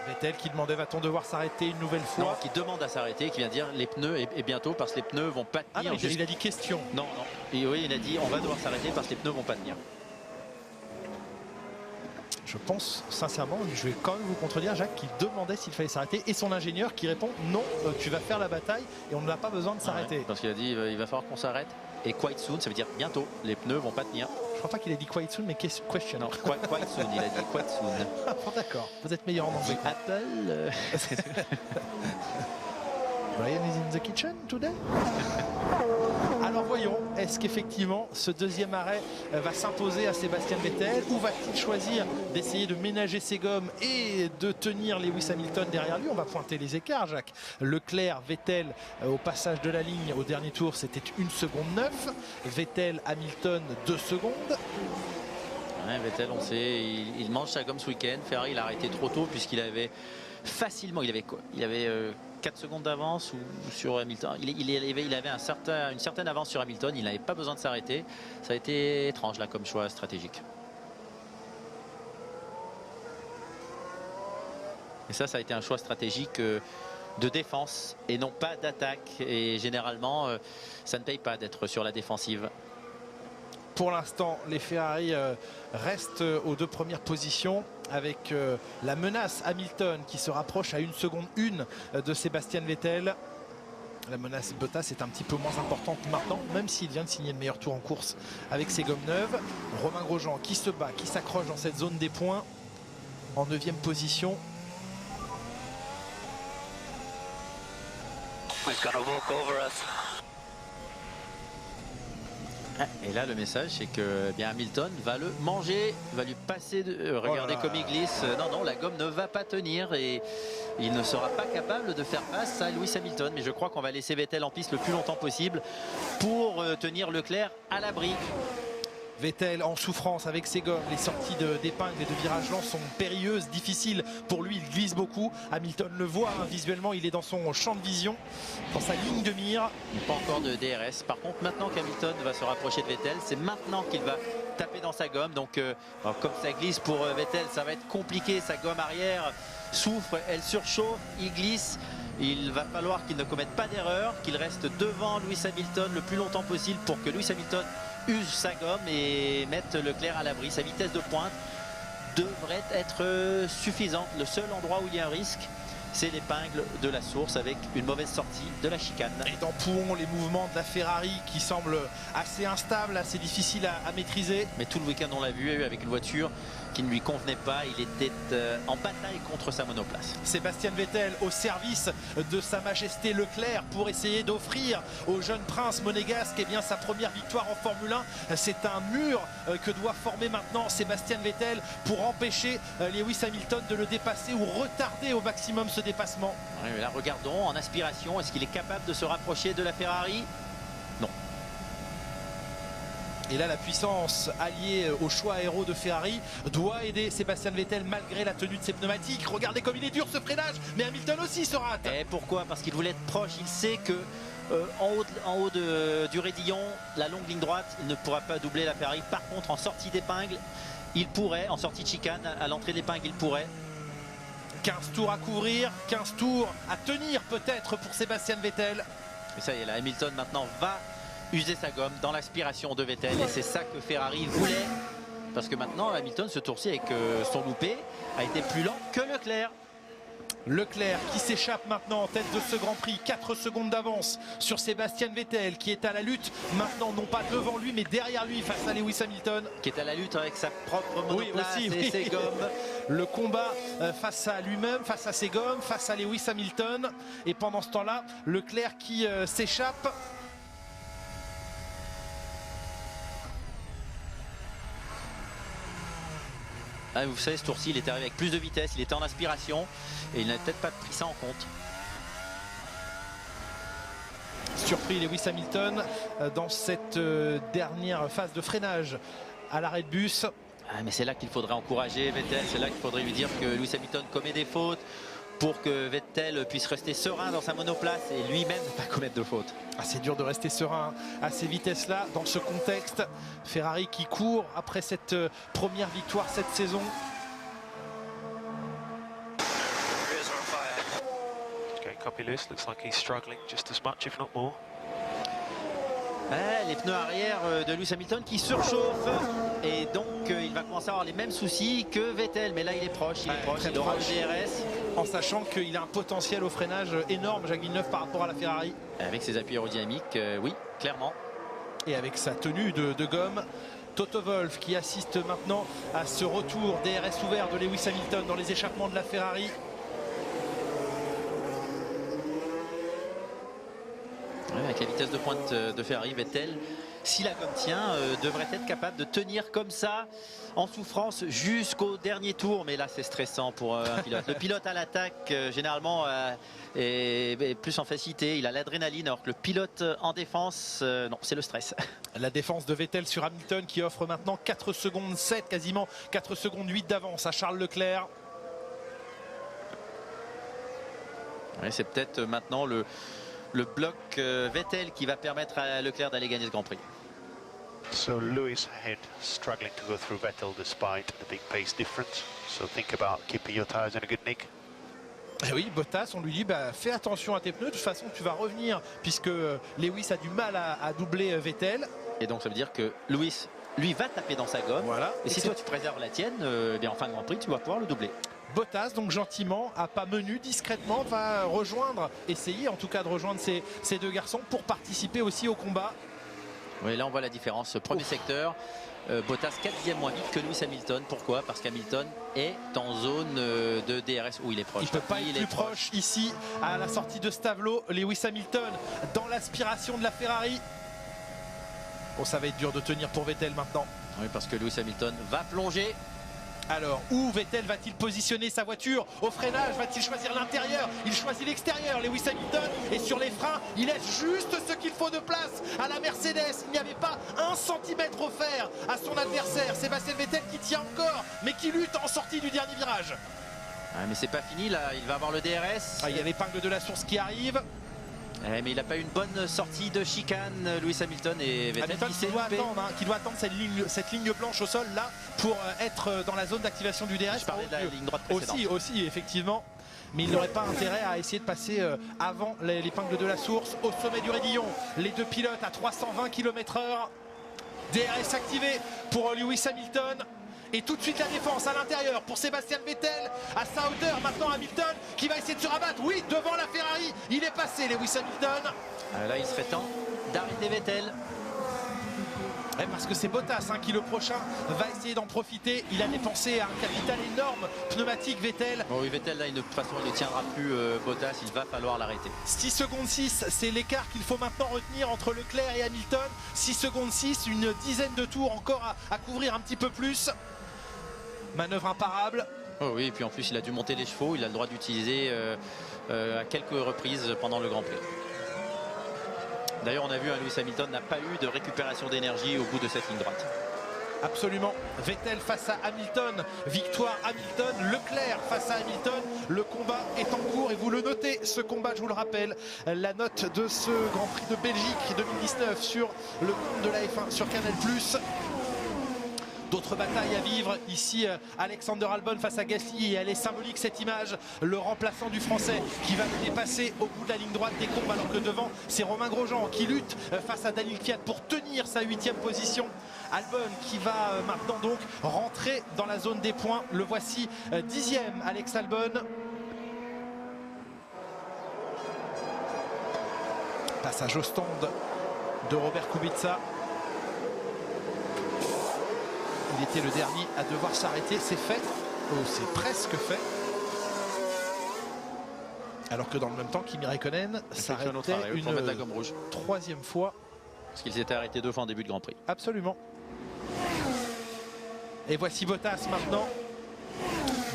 Vettel qui demandait va-t-on devoir s'arrêter une nouvelle fois. Non, qui demande à s'arrêter, qui vient dire les pneus et bientôt parce que les pneus vont pas Ah tenir. non, il a dit question. Non, non. Et oui, il a dit on va devoir s'arrêter parce que les pneus vont pas tenir. Je pense sincèrement, je vais quand même vous contredire, Jacques, qui demandait s'il fallait s'arrêter et son ingénieur qui répond non, tu vas faire la bataille et on n'a pas besoin de s'arrêter. Ouais, parce qu'il a dit il va falloir qu'on s'arrête. Et quite soon, ça veut dire bientôt. Les pneus vont pas tenir. Je crois pas qu'il ait dit quite soon, mais question. Non, quite soon, il a dit quite soon. Ah, bon, d'accord, vous êtes meilleur en anglais. Apple. Brian is in the kitchen today. Alors voyons, est-ce qu'effectivement ce deuxième arrêt va s'imposer à Sébastien Vettel ou va-t-il choisir d'essayer de ménager ses gommes et de tenir Lewis Hamilton derrière lui? On va pointer les écarts, Jacques. Leclerc, Vettel au passage de la ligne au dernier tour, c'était 1 seconde 9. Vettel, Hamilton 2 secondes. Ouais, Vettel, on sait, il mange sa gomme ce week-end. Ferrari, il a arrêté trop tôt puisqu'il avait facilement, il avait quoi? Il avait 4 secondes d'avance ou sur Hamilton. Il avait une certaine avance sur Hamilton. Il n'avait pas besoin de s'arrêter. Ça a été étrange là comme choix stratégique. Et ça a été un choix stratégique de défense et non pas d'attaque. Et généralement, ça ne paye pas d'être sur la défensive. Pour l'instant, les Ferrari restent aux 2 premières positions avec la menace Hamilton qui se rapproche à 1 seconde 1 de Sébastien Vettel. La menace Bottas est un petit peu moins importante maintenant, même s'il vient de signer le meilleur tour en course avec ses gommes neuves. Romain Grosjean qui se bat, qui s'accroche dans cette zone des points en 9e position. He's gonna walk over us. Et là, le message, c'est que eh bien, Hamilton va le manger, va lui passer. Regardez comme il glisse. Non, non, la gomme ne va pas tenir et il ne sera pas capable de faire face à Lewis Hamilton. Mais je crois qu'on va laisser Vettel en piste le plus longtemps possible pour tenir Leclerc à l'abri. Vettel en souffrance avec ses gommes, les sorties d'épingle et de virage lent sont périlleuses, difficiles pour lui, il glisse beaucoup. Hamilton le voit hein, visuellement, il est dans son champ de vision, dans sa ligne de mire. Pas encore de DRS. Par contre, maintenant qu'Hamilton va se rapprocher de Vettel, c'est maintenant qu'il va taper dans sa gomme. Donc comme ça glisse pour Vettel, ça va être compliqué. Sa gomme arrière souffre, elle surchauffe, il glisse. Il va falloir qu'il ne commette pas d'erreur, qu'il reste devant Lewis Hamilton le plus longtemps possible pour que Lewis Hamilton use sa gomme et mette Leclerc à l'abri. Sa vitesse de pointe devrait être suffisante. Le seul endroit où il y a un risque, c'est l'épingle de la source avec une mauvaise sortie de la chicane. Et dans Pouhon, les mouvements de la Ferrari qui semblent assez instables, assez difficiles à maîtriser. Mais tout le week-end, on l'a vu avec une voiture qui ne lui convenait pas. Il était en bataille contre sa monoplace. Sébastien Vettel au service de Sa Majesté Leclerc pour essayer d'offrir au jeune prince monégasque eh bien, sa première victoire en Formule 1. C'est un mur que doit former maintenant Sébastien Vettel pour empêcher Lewis Hamilton de le dépasser ou retarder au maximum ce dépassement. Ouais, mais là, regardons en aspiration, est-ce qu'il est capable de se rapprocher de la Ferrari? Non. Et là, la puissance alliée au choix aéro de Ferrari doit aider Sébastien Vettel malgré la tenue de ses pneumatiques. Regardez comme il est dur ce freinage, mais Hamilton aussi se rate. Et pourquoi? Parce qu'il voulait être proche. Il sait que en haut du raidillon, la longue ligne droite, il ne pourra pas doubler la Ferrari. Par contre, en sortie d'épingle, il pourrait. En sortie de chicane, à l'entrée d'épingle, il pourrait. 15 tours à couvrir, 15 tours à tenir peut-être pour Sébastien Vettel. Et ça y est, là, Hamilton maintenant va user sa gomme dans l'aspiration de Vettel. Et c'est ça que Ferrari voulait. Parce que maintenant, Hamilton, ce tour-ci, avec son loupé, a été plus lent que Leclerc. Leclerc qui s'échappe maintenant en tête de ce Grand Prix, 4 secondes d'avance sur Sébastien Vettel qui est à la lutte maintenant, non pas devant lui mais derrière lui face à Lewis Hamilton. Qui est à la lutte avec sa propre monoplace et ses gommes. Le combat face à lui-même, face à ses gommes, face à Lewis Hamilton. Et pendant ce temps-là, Leclerc qui s'échappe. Ah, vous savez, ce tour-ci, il est arrivé avec plus de vitesse, il était en aspiration et il n'a peut-être pas pris ça en compte. Surpris Lewis Hamilton dans cette dernière phase de freinage à l'arrêt de bus. Ah, mais c'est là qu'il faudrait encourager Vettel, c'est là qu'il faudrait lui dire que Lewis Hamilton commet des fautes pour que Vettel puisse rester serein dans sa monoplace et lui-même ne pas commettre de fautes. Ah, c'est dur de rester serein à ces vitesses-là, dans ce contexte. Ferrari qui court après cette première victoire cette saison. Okay, copy Lewis. Looks like he's struggling just as much, if not more. Les pneus arrière de Lewis Hamilton qui surchauffent et donc il va commencer à avoir les mêmes soucis que Vettel, mais là il est proche, il aura le DRS. En sachant qu'il a un potentiel au freinage énorme, Jacques Villeneuve, par rapport à la Ferrari. Avec ses appuis aérodynamiques, oui, clairement. Et avec sa tenue de gomme. Toto Wolff qui assiste maintenant à ce retour DRS ouvert de Lewis Hamilton dans les échappements de la Ferrari. Ouais, avec la vitesse de pointe de Ferrari, Vettel, si la gomme tient, devrait être capable de tenir comme ça en souffrance jusqu'au dernier tour. Mais là c'est stressant pour un pilote. Le pilote à l'attaque généralement est plus en facilité, il a l'adrénaline, alors que le pilote en défense, non, c'est le stress. La défense de Vettel sur Hamilton qui offre maintenant 4 secondes 7, quasiment 4 secondes 8 d'avance à Charles Leclerc. Ouais, c'est peut-être maintenant le bloc Vettel qui va permettre à Leclerc d'aller gagner ce Grand Prix. So Lewis ahead, struggling to go through Vettel despite the big pace difference. So think about keeping your tires in a good nick. Et oui, Bottas, on lui dit fais attention à tes pneus, de toute façon tu vas revenir puisque Lewis a du mal à doubler Vettel. Et donc ça veut dire que Lewis, lui, va taper dans sa gomme. Voilà. Et si toi tu préserves la tienne, eh bien en fin de Grand Prix, tu vas pouvoir le doubler. Bottas, donc gentiment, à pas menu, discrètement, va essayer en tout cas de rejoindre ces deux garçons pour participer aussi au combat. Oui, là on voit la différence. Premier secteur, Bottas 4e moins vite que Lewis Hamilton. Pourquoi? Parce qu'Hamilton est en zone de DRS où il est proche. Il ne peut pas être plus proche ici à la sortie de ce tableau. Lewis Hamilton dans l'aspiration de la Ferrari. Bon, ça va être dur de tenir pour Vettel maintenant. Oui, parce que Lewis Hamilton va plonger. Alors, où Vettel va-t-il positionner sa voiture? Au freinage, va-t-il choisir l'intérieur? Il choisit l'extérieur, Lewis Hamilton. Et sur les freins, il laisse juste ce qu'il faut de place à la Mercedes. Il n'y avait pas 1 centimètre offert à son adversaire. Sébastien Vettel qui tient encore, mais qui lutte en sortie du dernier virage. Ah, mais c'est pas fini, là, il va avoir le DRS. Il y a l'épingle de la source qui arrive. Mais il n'a pas eu une bonne sortie de chicane, Lewis Hamilton, et Vettel qui doit attendre cette ligne blanche au sol là pour être dans la zone d'activation du DRS. Je parlais de la ligne droite précédente. Aussi, effectivement. Mais il n'aurait pas intérêt à essayer de passer avant l'épingle de la source au sommet du raidillon. Les deux pilotes à 320 km/h. DRS activé pour Lewis Hamilton. Et tout de suite la défense à l'intérieur pour Sébastien Vettel à sa hauteur. Maintenant Hamilton qui va essayer de se rabattre. Oui, devant la Ferrari, il est passé Lewis Hamilton. Là il serait temps d'arrêter Vettel. Parce que c'est Bottas qui le prochain va essayer d'en profiter. Il a dépensé un capital énorme pneumatique Vettel. Bon, oui, Vettel là de toute façon il ne tiendra plus Bottas, il va falloir l'arrêter. 6 secondes 6, c'est l'écart qu'il faut maintenant retenir entre Leclerc et Hamilton. 6 secondes 6, une dizaine de tours encore à couvrir un petit peu plus. Manœuvre imparable. Oh oui, et puis en plus il a dû monter les chevaux, il a le droit d'utiliser à quelques reprises pendant le Grand Prix. D'ailleurs on a vu Lewis Hamilton n'a pas eu de récupération d'énergie au bout de cette ligne droite. Absolument. Vettel face à Hamilton, victoire Hamilton. Leclerc face à Hamilton, le combat est en cours et vous le notez, ce combat, je vous le rappelle, la note de ce Grand Prix de Belgique 2019 sur le compte de la F1 sur Canal+. D'autres batailles à vivre. Ici, Alexander Albon face à Gasly. Et elle est symbolique cette image. Le remplaçant du Français qui va le dépasser au bout de la ligne droite des courbes. Alors que devant, c'est Romain Grosjean qui lutte face à Daniil Kvyat pour tenir sa 8e position. Albon qui va maintenant donc rentrer dans la zone des points. Le voici 10e, Alex Albon. Passage au stand de Robert Kubica. Il était le dernier à devoir s'arrêter. C'est fait. Oh, c'est presque fait. Alors que dans le même temps, Kimi Räikkönen s'arrêtait une 3e fois. Parce qu'il s'était arrêté 2 fois en début de Grand Prix. Absolument. Et voici Bottas maintenant.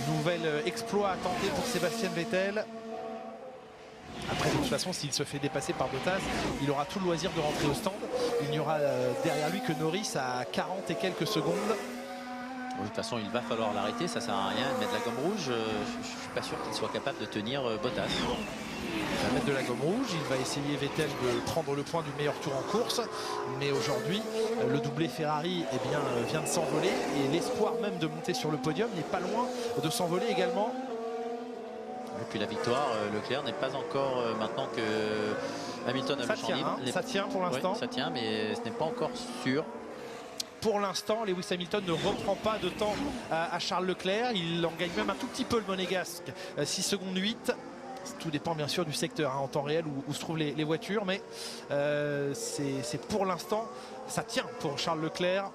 Nouvel exploit à tenter pour Sébastien Vettel. Après, de toute façon, s'il se fait dépasser par Bottas, il aura tout le loisir de rentrer au stand. Il n'y aura derrière lui que Norris à 40 et quelques secondes. De toute façon, il va falloir l'arrêter, ça sert à rien de mettre la gomme rouge. Je ne suis pas sûr qu'il soit capable de tenir Bottas. Il va mettre de la gomme rouge, il va essayer Vettel de prendre le point du meilleur tour en course. Mais aujourd'hui, le doublé Ferrari vient de s'envoler. Et l'espoir même de monter sur le podium n'est pas loin de s'envoler également. Et puis la victoire, Leclerc n'est pas encore, maintenant que Hamilton a le champ libre. Ça tient pour l'instant. Oui, ça tient, mais ce n'est pas encore sûr. Pour l'instant, Lewis Hamilton ne reprend pas de temps à Charles Leclerc. Il en gagne même un tout petit peu, le monégasque. 6 secondes 8. Tout dépend bien sûr du secteur en temps réel où se trouvent les voitures. Mais c'est pour l'instant, ça tient pour Charles Leclerc.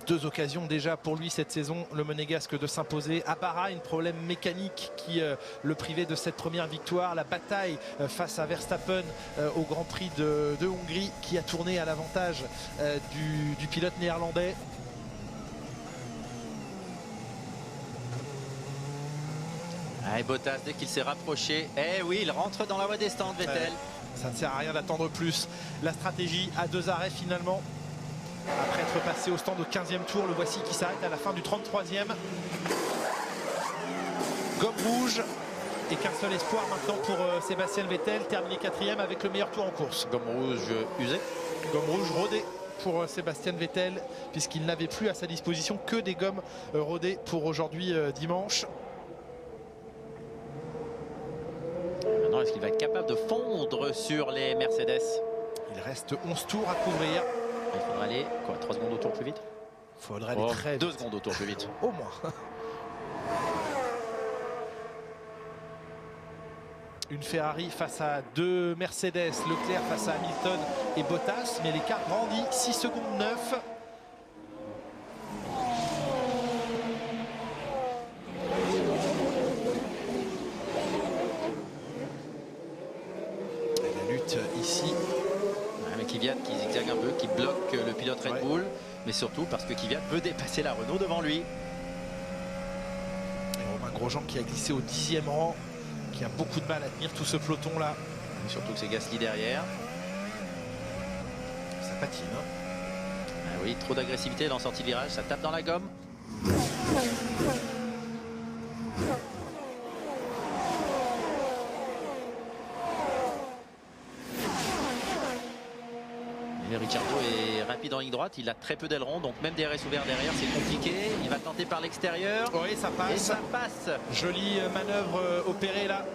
2 occasions déjà pour lui cette saison, le monégasque, de s'imposer. À Bahreïn, problème mécanique qui le privait de cette première victoire. La bataille face à Verstappen au Grand Prix de Hongrie qui a tourné à l'avantage du pilote néerlandais. Et Bottas, dès qu'il s'est rapproché, oui, il rentre dans la voie des stands, Vettel. Ça ne sert à rien d'attendre plus. La stratégie à 2 arrêts finalement. Après être passé au stand au 15e tour, le voici qui s'arrête à la fin du 33e. Gomme rouge. Et qu'un seul espoir maintenant pour Sébastien Vettel, terminé 4e avec le meilleur tour en course. Gomme rouge usée. Gomme rouge rodée pour Sébastien Vettel, puisqu'il n'avait plus à sa disposition que des gommes rodées pour aujourd'hui dimanche. Maintenant, est-ce qu'il va être capable de fondre sur les Mercedes? Il reste 11 tours à couvrir. Il faudra aller, 3 secondes au tour plus vite? Il faudrait aller très vite. 2 secondes au tour plus vite. Au moins. Une Ferrari face à 2 Mercedes, Leclerc face à Hamilton et Bottas, mais l'écart grandit, 6 secondes 9. La lutte ici. Mais Kvyat qui zigzague un peu, qui bloque le pilote Red Bull, mais surtout parce que Kvyat veut dépasser la Renault devant lui. Et Romain Grosjean qui a glissé au 10e rang, qui a beaucoup de mal à tenir tout ce peloton là. Et surtout que c'est Gasly derrière. Ça patine. Ah oui, trop d'agressivité dans la sortie de virage, ça tape dans la gomme. Ricciardo est rapide en ligne droite, il a très peu d'ailerons, donc même DRS ouvert derrière, c'est compliqué. Il va tenter par l'extérieur. Oui, ça passe. Et ça passe. Jolie manœuvre opérée là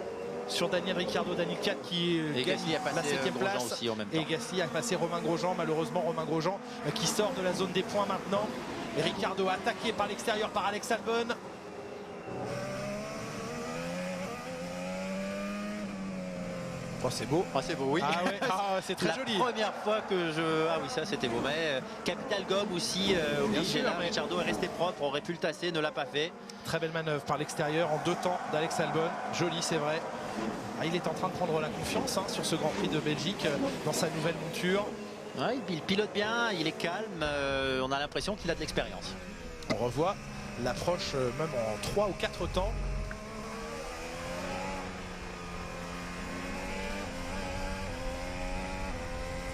sur Daniel Ricciardo, Daniil Kvyat qui gagne la 7e place. Aussi en même temps. Et Gasly a passé Romain Grosjean. Malheureusement, Romain Grosjean qui sort de la zone des points maintenant. Et Ricciardo attaqué par l'extérieur par Alex Albon. Oh, c'est beau. Oh, c'est beau, oui. Ah ouais, c'est très joli. La première fois que je... Ah oui, ça c'était beau. Mais capital gomme aussi. Ricciardo est resté propre, aurait pu le tasser, ne l'a pas fait. Très belle manœuvre par l'extérieur en 2 temps d'Alex Albon. Joli, c'est vrai. Il est en train de prendre la confiance sur ce Grand Prix de Belgique dans sa nouvelle monture. Ouais, il pilote bien, il est calme. On a l'impression qu'il a de l'expérience. On revoit l'approche même en 3 ou 4 temps.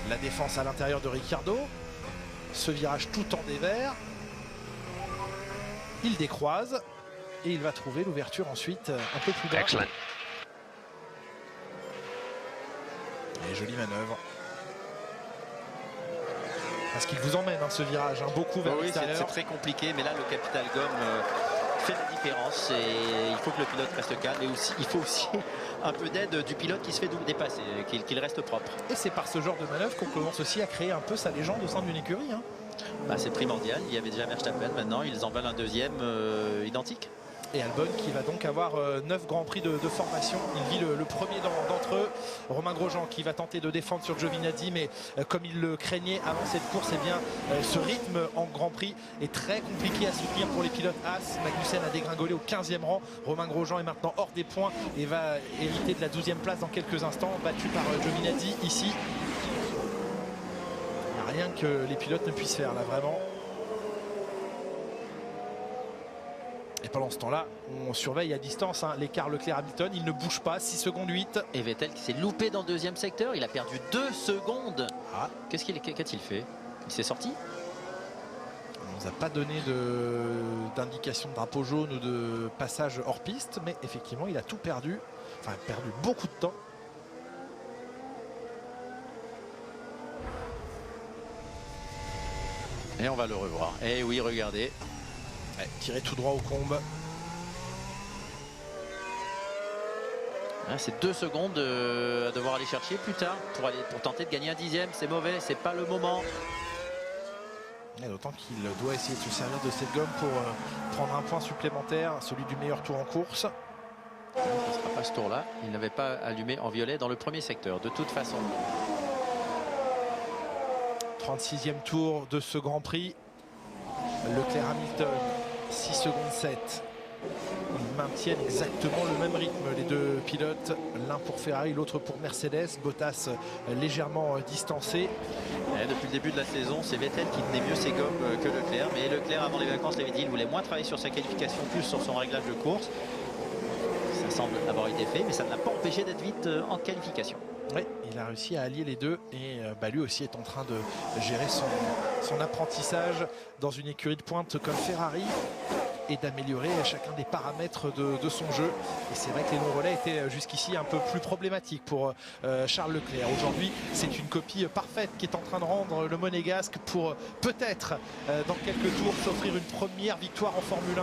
La défense à l'intérieur de Ricciardo. Ce virage tout en dévers. Il décroise. Et il va trouver l'ouverture ensuite un peu plus bas. Excellent. Et jolie manœuvre. Parce qu'il vous emmène ce virage, beaucoup vers Oui, l'extérieur. c'est très compliqué, mais là le Capital Gomme fait la différence et il faut que le pilote reste calme et aussi, il faut aussi un peu d'aide du pilote qui se fait dépasser, qu'il reste propre. Et c'est par ce genre de manœuvre qu'on commence aussi à créer un peu sa légende au sein d'une écurie. Bah, c'est primordial, il y avait déjà Verstappen, maintenant ils en veulent un deuxième identique. Et Albon qui va donc avoir 9 grands prix de formation. Il vit le premier d'entre eux. Romain Grosjean qui va tenter de défendre sur Giovinazzi, mais comme il le craignait avant cette course, eh bien, ce rythme en Grand Prix est très compliqué à soutenir pour les pilotes As. Magnussen a dégringolé au 15e rang. Romain Grosjean est maintenant hors des points et va hériter de la 12e place dans quelques instants, battu par Giovinazzi ici. Il n'y a rien que les pilotes ne puissent faire là, vraiment. Et pendant ce temps-là, on surveille à distance l'écart Leclerc-Hamilton. Il ne bouge pas, 6 secondes 8. Et Vettel qui s'est loupé dans le deuxième secteur, il a perdu 2 secondes. Ah. Qu'a-t-il fait? Il s'est sorti? On ne nous a pas donné d'indication de drapeau jaune ou de passage hors piste, mais effectivement, il a tout perdu. Enfin, perdu beaucoup de temps. Et on va le revoir. Et oui, regardez. Ouais, tiré tout droit au combe. C'est 2 secondes à devoir aller chercher plus tard pour tenter de gagner un 10e. C'est mauvais, c'est pas le moment. D'autant qu'il doit essayer de se servir de cette gomme pour prendre un point supplémentaire, celui du meilleur tour en course. Ce ne sera pas ce tour-là. Il n'avait pas allumé en violet dans le premier secteur, de toute façon. 36e tour de ce Grand Prix. Leclerc-Hamilton, 6 secondes 7. Ils maintiennent exactement le même rythme, les deux pilotes. L'un pour Ferrari, l'autre pour Mercedes. Bottas légèrement distancé. Et depuis le début de la saison, c'est Vettel qui tenait mieux ses gommes que Leclerc. Mais Leclerc, avant les vacances, l'avait dit, il voulait moins travailler sur sa qualification, plus sur son réglage de course. Ça semble avoir été fait, mais ça ne l'a pas empêché d'être vite en qualification. Oui, il a réussi à allier les deux et lui aussi est en train de gérer son apprentissage dans une écurie de pointe comme Ferrari et d'améliorer chacun des paramètres de son jeu. Et c'est vrai que les longs relais étaient jusqu'ici un peu plus problématiques pour Charles Leclerc. Aujourd'hui, c'est une copie parfaite qui est en train de rendre le Monégasque pour peut-être dans quelques tours s'offrir une première victoire en Formule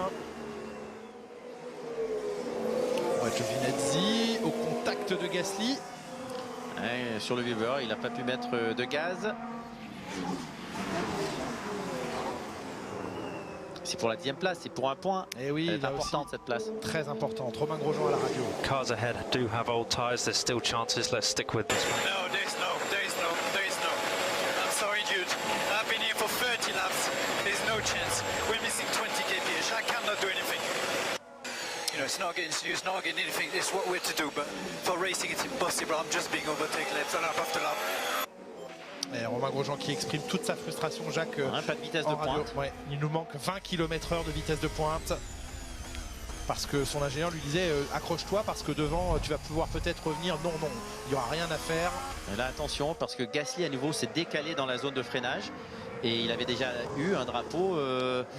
1. Giovinazzi au contact de Gasly. Ouais, sur le Weber, il n'a pas pu mettre de gaz. C'est pour la 10e place, c'est pour un point. Et oui, elle est importante cette place. Très importante. Romain Grosjean à la radio. Cars ahead do have old tyres. There's still chances. Let's stick with this one. No, there is no. I'm sorry, Jude. I've been here for 30 laps. There's no chance. We're missing 20 kph. I cannot do anything. You know, it's not getting anything. It's what we're to do. But for racing, it's impossible. I'm just being overtaken lap after lap. Et Romain Grosjean qui exprime toute sa frustration, Jacques. Pas de vitesse de pointe. Ouais, il nous manque 20 km/h de vitesse de pointe. Parce que son ingénieur lui disait accroche-toi parce que devant tu vas pouvoir peut-être revenir. Non, il n'y aura rien à faire. Et là, attention, parce que Gasly à nouveau s'est décalé dans la zone de freinage. Et il avait déjà eu un drapeau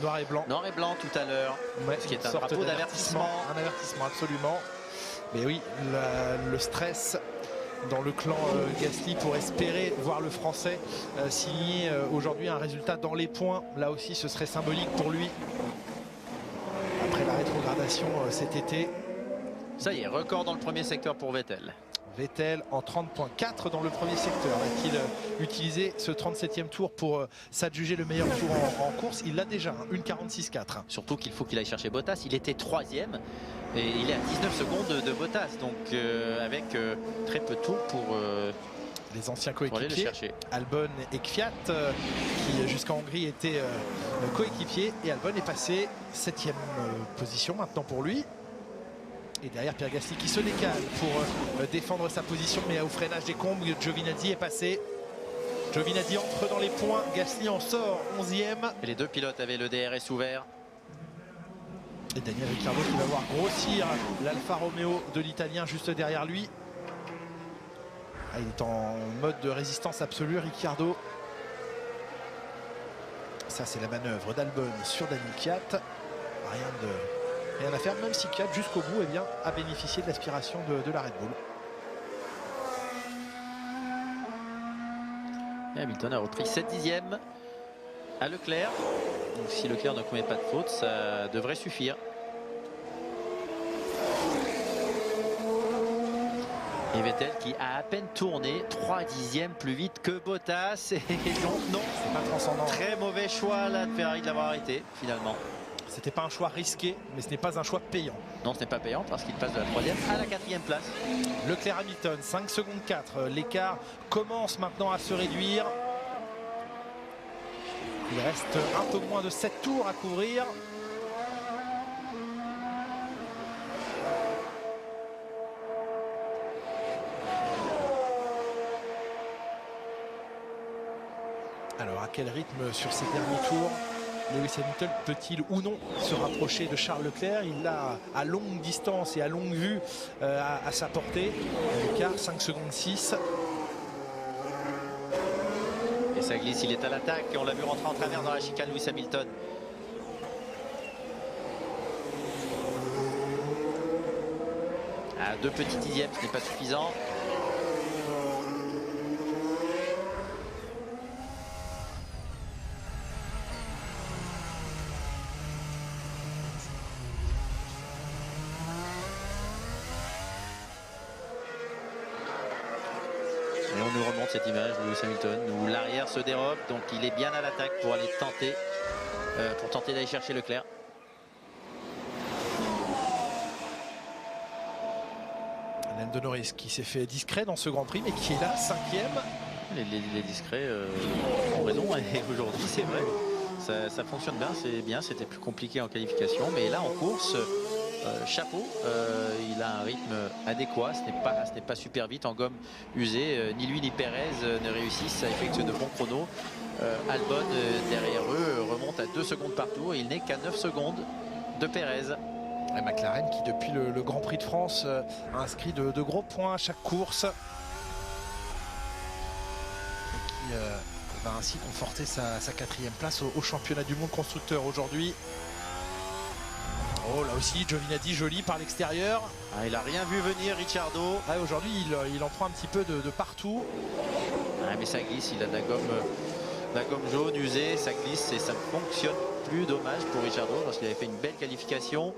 noir et blanc tout à l'heure. Ouais, ce qui est un drapeau d'avertissement. Un avertissement, absolument. Mais oui, le stress dans le clan Gasly pour espérer voir le Français signer aujourd'hui un résultat dans les points. Là aussi, ce serait symbolique pour lui. Après la rétrogradation cet été. Ça y est, record dans le premier secteur pour Vettel. Vettel en 30.4 dans le premier secteur. A-t-il utilisé ce 37e tour pour s'adjuger le meilleur tour en course? Il l'a déjà, 1.46.4. Surtout qu'il faut qu'il aille chercher Bottas. Il était 3e et il est à 19 secondes de Bottas. Donc avec très peu de tours pour les anciens aller le coéquipiers. chercher. Albon et Kvyat qui jusqu'en Hongrie étaient coéquipiers. Et Albon est passé 7e position maintenant pour lui. Et derrière Pierre Gasly qui se décale pour défendre sa position, mais au freinage des combes, Giovinazzi est passé. Giovinazzi entre dans les points, Gasly en sort 11e. Et les deux pilotes avaient le DRS ouvert. Et Daniel Ricciardo qui va voir grossir l'Alfa Romeo de l'Italien juste derrière lui. Ah, il est en mode de résistance absolue, Ricciardo. Ça c'est la manœuvre d'Albon sur Daniel Kvyat. Rien à faire, même si Kvyat jusqu'au bout a bénéficié de l'aspiration de la Red Bull. Et Hamilton a repris 7 dixièmes. à Leclerc. Donc si Leclerc ne commet pas de faute, ça devrait suffire. Et Vettel qui a à peine tourné 3 dixièmes plus vite que Bottas. Et donc non, C'est pas transcendant. très mauvais choix là de Ferrari de l'avoir arrêté finalement. C'était pas un choix risqué, mais ce n'est pas un choix payant. Non, ce n'est pas payant parce qu'il passe de la 3e à la 4e place. Leclerc Hamilton, 5 secondes 4. L'écart commence maintenant à se réduire. Il reste un peu moins de 7 tours à couvrir. Alors à quel rythme sur ces derniers tours Lewis Hamilton peut-il ou non se rapprocher de Charles Leclerc? Il l'a à longue distance et à longue vue à sa portée. L'écart 5 secondes 6. Et ça glisse, il est à l'attaque. On l'a vu rentrer en travers dans la chicane, Lewis Hamilton. À 2 petits dixièmes, ce n'est pas suffisant. Et on nous remonte cette image de Lewis Hamilton où l'arrière se dérobe, donc il est bien à l'attaque pour aller tenter d'aller chercher Leclerc. Lando Norris qui s'est fait discret dans ce Grand Prix mais qui est là 5e. Les discrets ont raison et aujourd'hui c'est vrai, ça fonctionne bien, c'était plus compliqué en qualification mais là en course, chapeau, il a un rythme adéquat, ce n'est pas super vite en gomme usée, ni lui ni Perez ne réussissent à effectuer de bons chronos. Albon derrière eux remonte à 2 secondes par tour et il n'est qu'à 9 secondes de Perez. Et McLaren qui depuis le Grand Prix de France a inscrit de gros points à chaque course. Et qui va ainsi conforter sa 4e place au championnat du monde constructeur aujourd'hui. Oh là aussi Giovinazzi joli par l'extérieur. Ah, il a rien vu venir Ricciardo. Ah, aujourd'hui il en prend un petit peu de partout. Ah, mais ça glisse, il a de la gomme jaune usée, ça glisse et ça ne fonctionne plus. Dommage pour Ricciardo parce qu'il avait fait une belle qualification.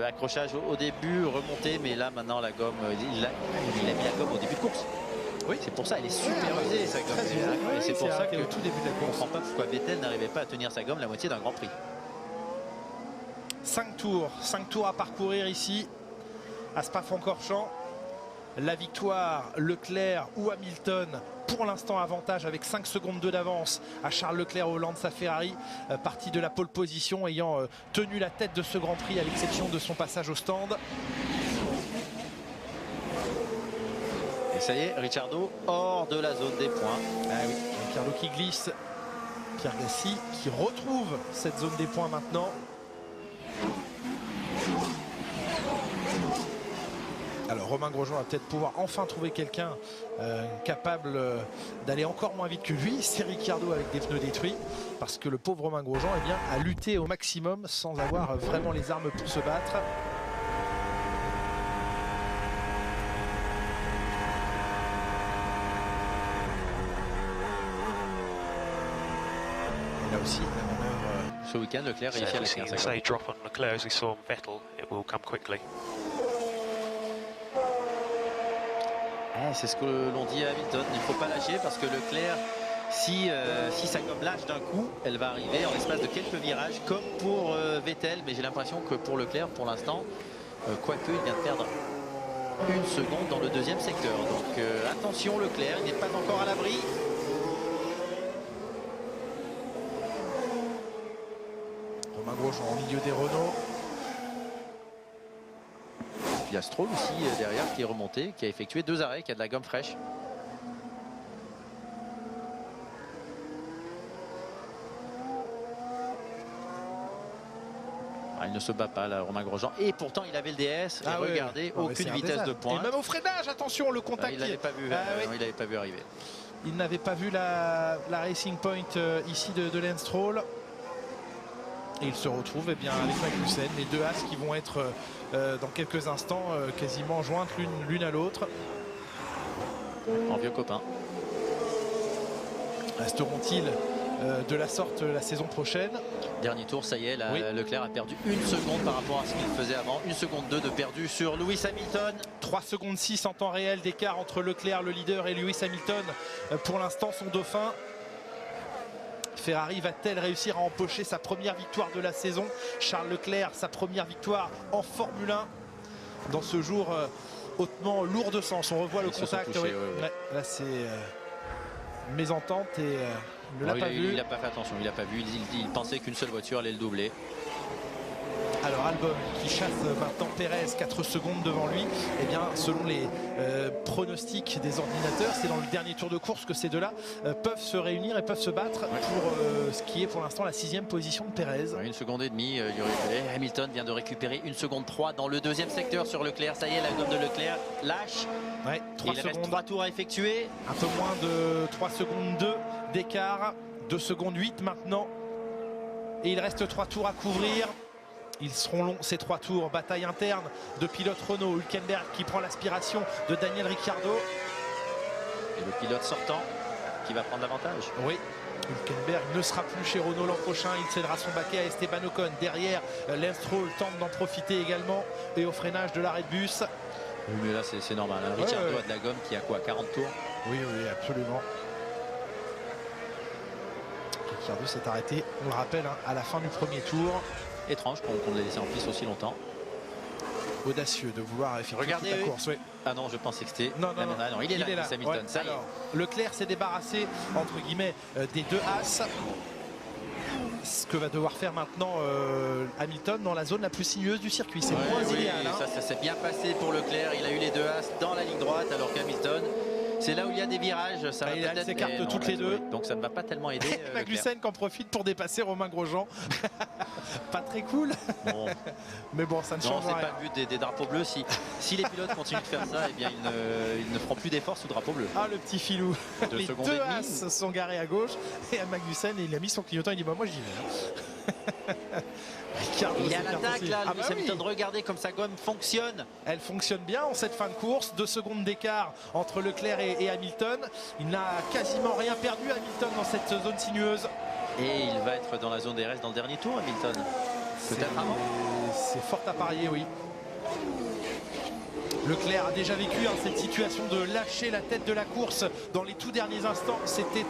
Accrochage au début, remontée, mais là maintenant la gomme, il a mis la gomme au début de course. Oui, c'est pour ça, elle est super usée sa gomme. Et c'est pour ça que au tout début de la on ne course. comprend pas pourquoi Vettel n'arrivait pas à tenir sa gomme la moitié d'un Grand Prix. 5 tours à parcourir ici à Spa-Francorchamps. La victoire, Leclerc ou Hamilton, pour l'instant avantage avec 5 secondes 2 d'avance à Charles Leclerc au Lancia Ferrari, parti de la pole position, ayant tenu la tête de ce Grand Prix à l'exception de son passage au stand. Et ça y est, Ricciardo hors de la zone des points. Ah oui, Ricciardo qui glisse, Pierre Gasly qui retrouve cette zone des points maintenant. Alors Romain Grosjean va peut-être pouvoir enfin trouver quelqu'un capable d'aller encore moins vite que lui. C'est Ricciardo avec des pneus détruits parce que le pauvre Romain Grosjean a lutté au maximum sans avoir vraiment les armes pour se battre. Et là aussi la manœuvre. Ce week-end, Leclerc réussit à la finir sa gomme. Say drop on Leclerc as we saw on Vettel, it will come quickly. C'est ce que l'on dit à Hamilton, il ne faut pas lâcher parce que Leclerc, si sa gomme lâche d'un coup, elle va arriver en l'espace de quelques virages comme pour Vettel, mais j'ai l'impression que pour Leclerc, pour l'instant, quoique il vient de perdre 1 seconde dans le 2e secteur. Donc attention Leclerc, il n'est pas encore à l'abri. Romain Grosjean au milieu des Renault. Il y a Stroll aussi derrière qui est remonté, qui a effectué 2 arrêts, qui a de la gomme fraîche. Il ne se bat pas là, Romain Grosjean. Et pourtant il avait le DS. Ah et ouais. regardez, Non, aucune c'est un vitesse désastre. de pointe. Et même au freinage, attention, le contact. Il n'avait pas vu. Oui. Il n'avait pas vu arriver. Il n'avait pas vu la Racing Point ici de Lance Stroll. Et il se retrouve bien avec Magnussen, les deux As qui vont être dans quelques instants quasiment jointes l'une à l'autre. En vieux copain. Resteront-ils de la sorte la saison prochaine. Dernier tour, ça y est, là, Oui. Leclerc a perdu 1 seconde par rapport à ce qu'il faisait avant. 1 seconde 2 de perdu sur Lewis Hamilton. 3 secondes 6 en temps réel d'écart entre Leclerc, le leader, et Lewis Hamilton. Pour l'instant, son dauphin. Ferrari va-t-elle réussir à empocher sa première victoire de la saison? Charles Leclerc, sa première victoire en Formule 1 dans ce jour hautement lourd de sens. On revoit le Ils se sont contact. touchés, Oui. ouais. Ouais, là, c'est mésentente et il ne l'a pas vu. Il n'a pas fait attention, il n'a pas vu. Il pensait qu'une seule voiture allait le doubler. Alors Albon qui chasse maintenant Pérez, 4 secondes devant lui. Et bien selon les pronostics des ordinateurs, c'est dans le dernier tour de course que ces deux-là peuvent se réunir et peuvent se battre pour ce qui est pour l'instant la 6e position de Pérez. 1 seconde et demie, Hamilton vient de récupérer 1 seconde 3 dans le deuxième secteur sur Leclerc. Ça y est, la gomme de Leclerc lâche. Ouais, Et 3 il reste secondes, 3 tours à effectuer. un peu moins de 3 secondes 2 d'écart, 2 secondes 8 maintenant. Et il reste 3 tours à couvrir. Ils seront longs ces 3 tours. Bataille interne de pilote Renault. Hülkenberg qui prend l'aspiration de Daniel Ricciardo. Et le pilote sortant qui va prendre l'avantage. Oui, Hülkenberg ne sera plus chez Renault l'an prochain. Il cédera son baquet à Esteban Ocon. Derrière, Lance Stroll tente d'en profiter également. Et au freinage de l'arrêt de bus. Oui, mais là c'est normal. Hein. Ricciardo a de la gomme qui a quoi, 40 tours? Oui, oui, absolument. Ricciardo s'est arrêté, on le rappelle, hein, à la fin du premier tour. Étrange qu'on l'ait laissé en piste aussi longtemps. Audacieux de vouloir effectuer Regardez, toute la oui. course. Oui. Ah non, je pensais que c'était... Non, il est là, Hamilton. Ouais, Ça y est. alors, Leclerc s'est débarrassé, entre guillemets, des 2 As. Ce que va devoir faire maintenant Hamilton dans la zone la plus sinueuse du circuit. C'est moins idéal. Hein. Ça s'est bien passé pour Leclerc. Il a eu les 2 As dans la ligne droite, alors qu'Hamilton, c'est là où il y a des virages. Ça va Il peut-être, s'écarte mais toutes non, les deux. Donc ça ne va pas tellement aider. Magnussen qui en profite pour dépasser Romain Grosjean. Pas très cool. Bon. Mais bon, ça ne Non, change c'est rien. pas le but des drapeaux bleus. Si les pilotes continuent de faire ça, eh bien ils ne feront plus d'efforts sous drapeau bleu. Ah, le petit filou. 2 Les secondes 2 et demie. As sont garés à gauche. Et à Magnussen, il a mis son clignotant. Il dit bah, moi j'y vais. Ricciardo, Il est à c'est l'attaque parti. là, Ah, Lewis bah oui. Hamilton. Regardez comme sa gomme fonctionne. Elle fonctionne bien en cette fin de course. 2 secondes d'écart entre Leclerc et Hamilton. Il n'a quasiment rien perdu, Hamilton, dans cette zone sinueuse. Et il va être dans la zone DRS dans le dernier tour, Hamilton. Peut-être avant. C'est fort à parier, oui. Leclerc a déjà vécu cette situation de lâcher la tête de la course dans les tout derniers instants. C'était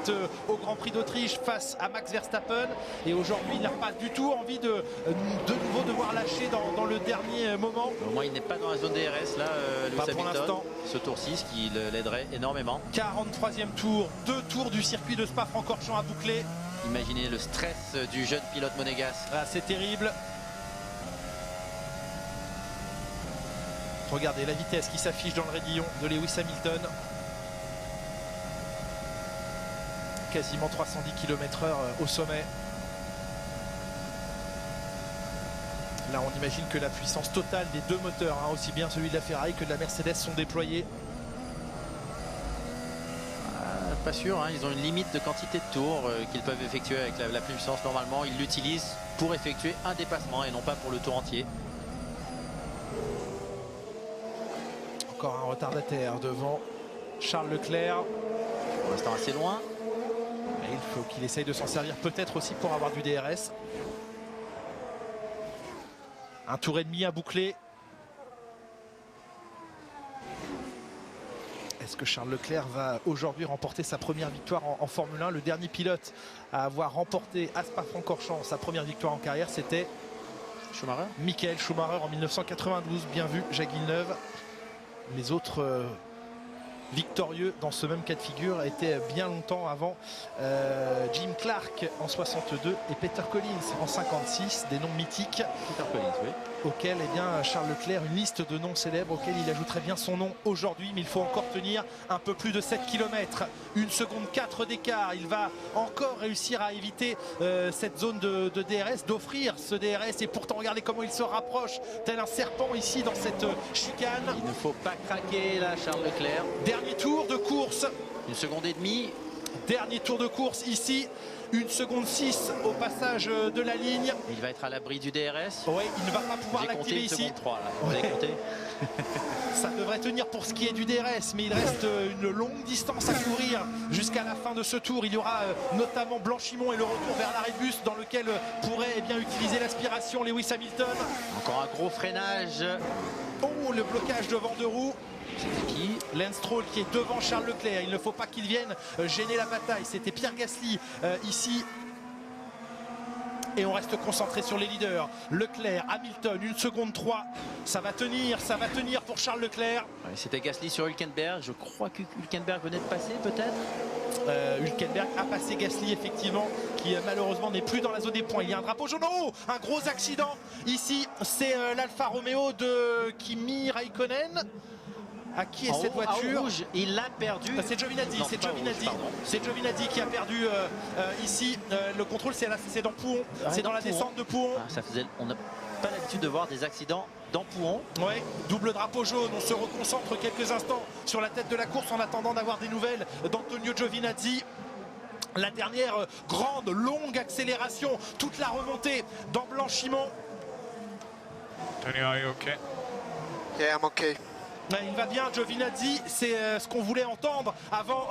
au Grand Prix d'Autriche face à Max Verstappen. Et aujourd'hui, il n'a pas du tout envie de nouveau devoir lâcher dans le dernier moment. Au moins, il n'est pas dans la zone DRS là, Lewis Pas pour Hamilton. l'instant. Ce tour 6 qui l'aiderait énormément. 43e tour, 2 tours du circuit de Spa-Francorchamps à boucler. Imaginez le stress du jeune pilote monégasque. Ah, c'est terrible. Regardez la vitesse qui s'affiche dans le raidillon de Lewis Hamilton. Quasiment 310 km/h au sommet. Là, on imagine que la puissance totale des 2 moteurs, hein, aussi bien celui de la Ferrari que de la Mercedes, sont déployés. Pas sûr, hein, ils ont une limite de quantité de tours qu'ils peuvent effectuer avec la puissance. Normalement, ils l'utilisent pour effectuer un dépassement et non pas pour le tour entier. Encore un retardataire devant Charles Leclerc. Pour l'instant assez loin. Et il faut qu'il essaye de s'en servir peut-être aussi pour avoir du DRS. Un tour et demi à boucler. Est-ce que Charles Leclerc va aujourd'hui remporter sa première victoire en Formule 1? Le dernier pilote à avoir remporté à Spa-Francorchamps sa première victoire en carrière, c'était Schumacher. Michael Schumacher en 1992. Bien vu, Jacques Villeneuve. Les autres victorieux dans ce même cas de figure étaient bien longtemps avant Jim Clark en 62 et Peter Collins en 56, des noms mythiques. Peter Collins, oui. Auquel Charles Leclerc, une liste de noms célèbres auxquels il ajouterait bien son nom aujourd'hui, mais il faut encore tenir un peu plus de 7 km, 1 seconde 4 d'écart. Il va encore réussir à éviter cette zone de DRS, d'offrir ce DRS, et pourtant regardez comment il se rapproche tel un serpent ici dans cette chicane. Il ne faut pas craquer là, Charles Leclerc. Dernier tour de course. 1 seconde et demie. Dernier tour de course ici. 1 seconde 6 au passage de la ligne. Il va être à l'abri du DRS. Oui, il ne va pas pouvoir J'ai compté l'activer 1 ici. seconde 3 là. Vous avez compté Ça devrait tenir pour ce qui est du DRS, mais il reste une longue distance à courir jusqu'à la fin de ce tour. Il y aura notamment Blanchimont et le retour vers l'arrêt de bus dans lequel pourrait bien utiliser l'aspiration Lewis Hamilton. Encore un gros freinage. Oh, le blocage devant deux roues. C'était qui? Lance Stroll qui est devant Charles Leclerc. Il ne faut pas qu'il vienne gêner la bataille. C'était Pierre Gasly ici. Et on reste concentré sur les leaders. Leclerc, Hamilton, 1 seconde 3. Ça va tenir pour Charles Leclerc. Ouais, c'était Gasly sur Hülkenberg. Je crois que Hülkenberg venait de passer peut-être. Hülkenberg a passé Gasly effectivement, qui malheureusement n'est plus dans la zone des points. Il y a un drapeau jaune. Oh, un gros accident ici. C'est l'Alfa Romeo de Kimi Raikkonen. À qui est cette voiture? Rouge, il l'a perdu. C'est Giovinazzi, Non, c'est pas Giovinazzi. rouge, pardon. C'est Giovinazzi qui a perdu ici. Le contrôle, c'est dans Pouhon. C'est dans la Pouhon. descente de Pouhon. Ah, ça faisait... On n'a pas l'habitude de voir des accidents dans Pouhon. Ouais, double drapeau jaune. On se reconcentre quelques instants sur la tête de la course en attendant d'avoir des nouvelles d'Antonio Giovinazzi. La dernière grande, longue accélération, toute la remontée dans Blanchimont. Antonio, are you okay? Yeah, I'm okay. Il va bien, Giovinazzi, c'est ce qu'on voulait entendre avant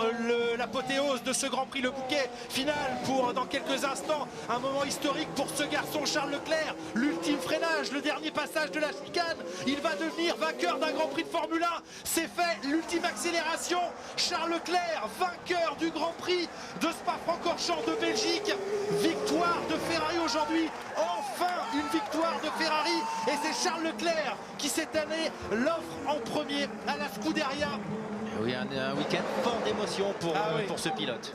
l'apothéose de ce Grand Prix, le bouquet final pour dans quelques instants, un moment historique pour ce garçon Charles Leclerc, l'ultime freinage, le dernier passage de la chicane, il va devenir vainqueur d'un Grand Prix de Formule 1, c'est fait, l'ultime accélération, Charles Leclerc, vainqueur du Grand Prix de Spa-Francorchamps de Belgique, victoire de Ferrari aujourd'hui, enfin une victoire de Ferrari, et c'est Charles Leclerc qui cette année l'offre en premier à la Scuderia. Oui, un week-end fort d'émotion pour ce pilote.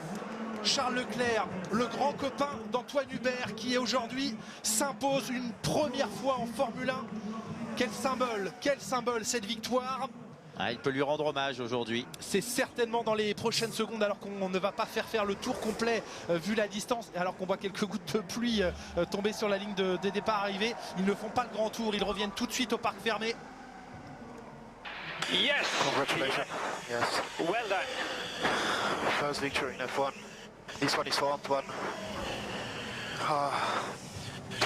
Charles Leclerc, le grand copain d'Antoine Hubert qui aujourd'hui s'impose une première fois en Formule 1. Quel symbole cette victoire. Ah, il peut lui rendre hommage aujourd'hui. C'est certainement dans les prochaines secondes, alors qu'on ne va pas faire le tour complet vu la distance, alors qu'on voit quelques gouttes de pluie tomber sur la ligne de départ arrivée. Ils ne font pas le grand tour, ils reviennent tout de suite au parc fermé. Yes! Congratulations. Yes. Well done. First victory in F1. This one is for Antoine.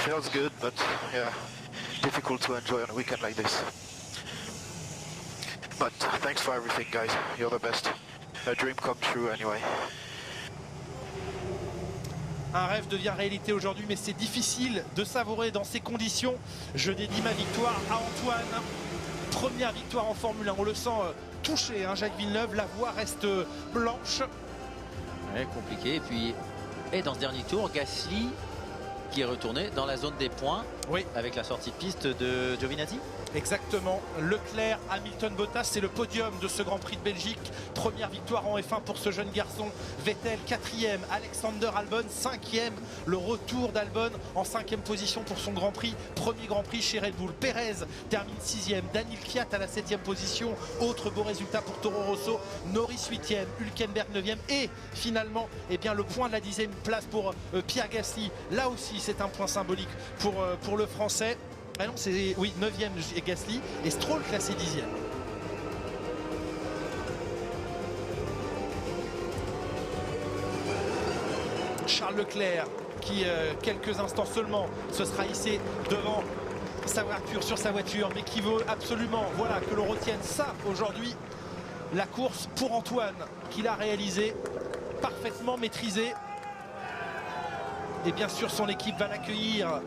Feels good, but yeah, difficult to enjoy on a weekend like this. But thanks for everything, guys. You're the best. A dream come true anyway. Un rêve devient réalité aujourd'hui, mais c'est difficile de savourer dans ces conditions. Je dédie ma victoire à Antoine. Première victoire en Formule 1, on le sent touché, hein, Jacques Villeneuve, la voie reste blanche. Ouais, compliqué. Et dans ce dernier tour, Gasly qui est retourné dans la zone des points, oui, avec la sortie de piste de Giovinazzi. Exactement, Leclerc, Hamilton, Bottas, c'est le podium de ce Grand Prix de Belgique. Première victoire en F1 pour ce jeune garçon. Vettel 4e, Alexander Albon 5e. Le retour d'Albon en 5e position pour son Grand Prix. Premier Grand Prix chez Red Bull. Perez termine 6e, Daniel Kvyat à la 7e position. Autre beau résultat pour Toro Rosso. Norris 8e, Hülkenberg 9e. Et finalement, eh bien, le point de la 10e place pour Pierre Gasly. Là aussi, c'est un point symbolique pour le Français. Ah non, c'est 9e Gasly et Stroll classé 10e. Charles Leclerc qui, quelques instants seulement, se sera hissé devant sa voiture, sur sa voiture, mais qui veut absolument, voilà, que l'on retienne ça aujourd'hui. La course pour Antoine, qu'il a réalisé, parfaitement maîtrisé. Et bien sûr, son équipe va l'accueillir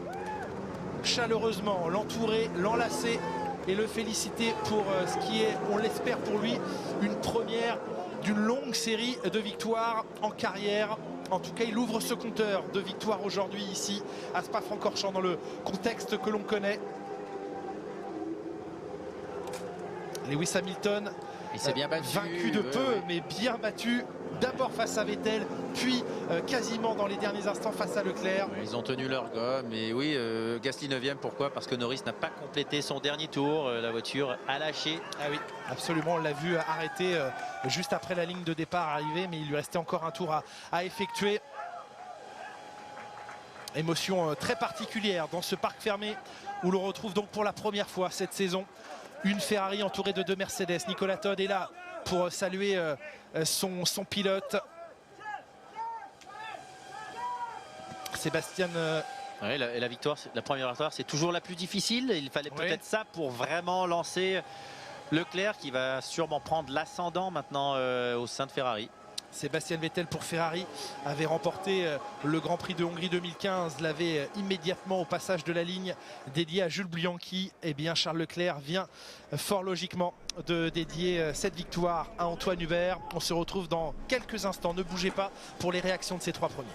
chaleureusement, l'entourer, l'enlacer et le féliciter pour ce qui est, on l'espère pour lui, une première d'une longue série de victoires en carrière. En tout cas, il ouvre ce compteur de victoires aujourd'hui ici à Spa-Francorchamps dans le contexte que l'on connaît. Lewis Hamilton, il s'est bien battu, vaincu de peu, mais bien battu. D'abord face à Vettel, puis quasiment dans les derniers instants face à Leclerc. Ils ont tenu leur gomme. Et oui, Gasly 9e, pourquoi? Parce que Norris n'a pas complété son dernier tour. La voiture a lâché. Ah oui, absolument, on l'a vu arrêter juste après la ligne de départ arrivée, mais il lui restait encore un tour à effectuer. Émotion très particulière dans ce parc fermé où l'on retrouve donc pour la première fois cette saison une Ferrari entourée de deux Mercedes. Nicolas Todd est là pour saluer son pilote. Sébastien... Ouais, la victoire, la première victoire, c'est toujours la plus difficile. Il fallait peut-être ça pour vraiment lancer Leclerc qui va sûrement prendre l'ascendant maintenant au sein de Ferrari. Sébastien Vettel pour Ferrari avait remporté le Grand Prix de Hongrie 2015, l'avait immédiatement au passage de la ligne dédié à Jules Bianchi. Et bien Charles Leclerc vient fort logiquement de dédier cette victoire à Antoine Hubert. On se retrouve dans quelques instants, ne bougez pas pour les réactions de ces trois premiers.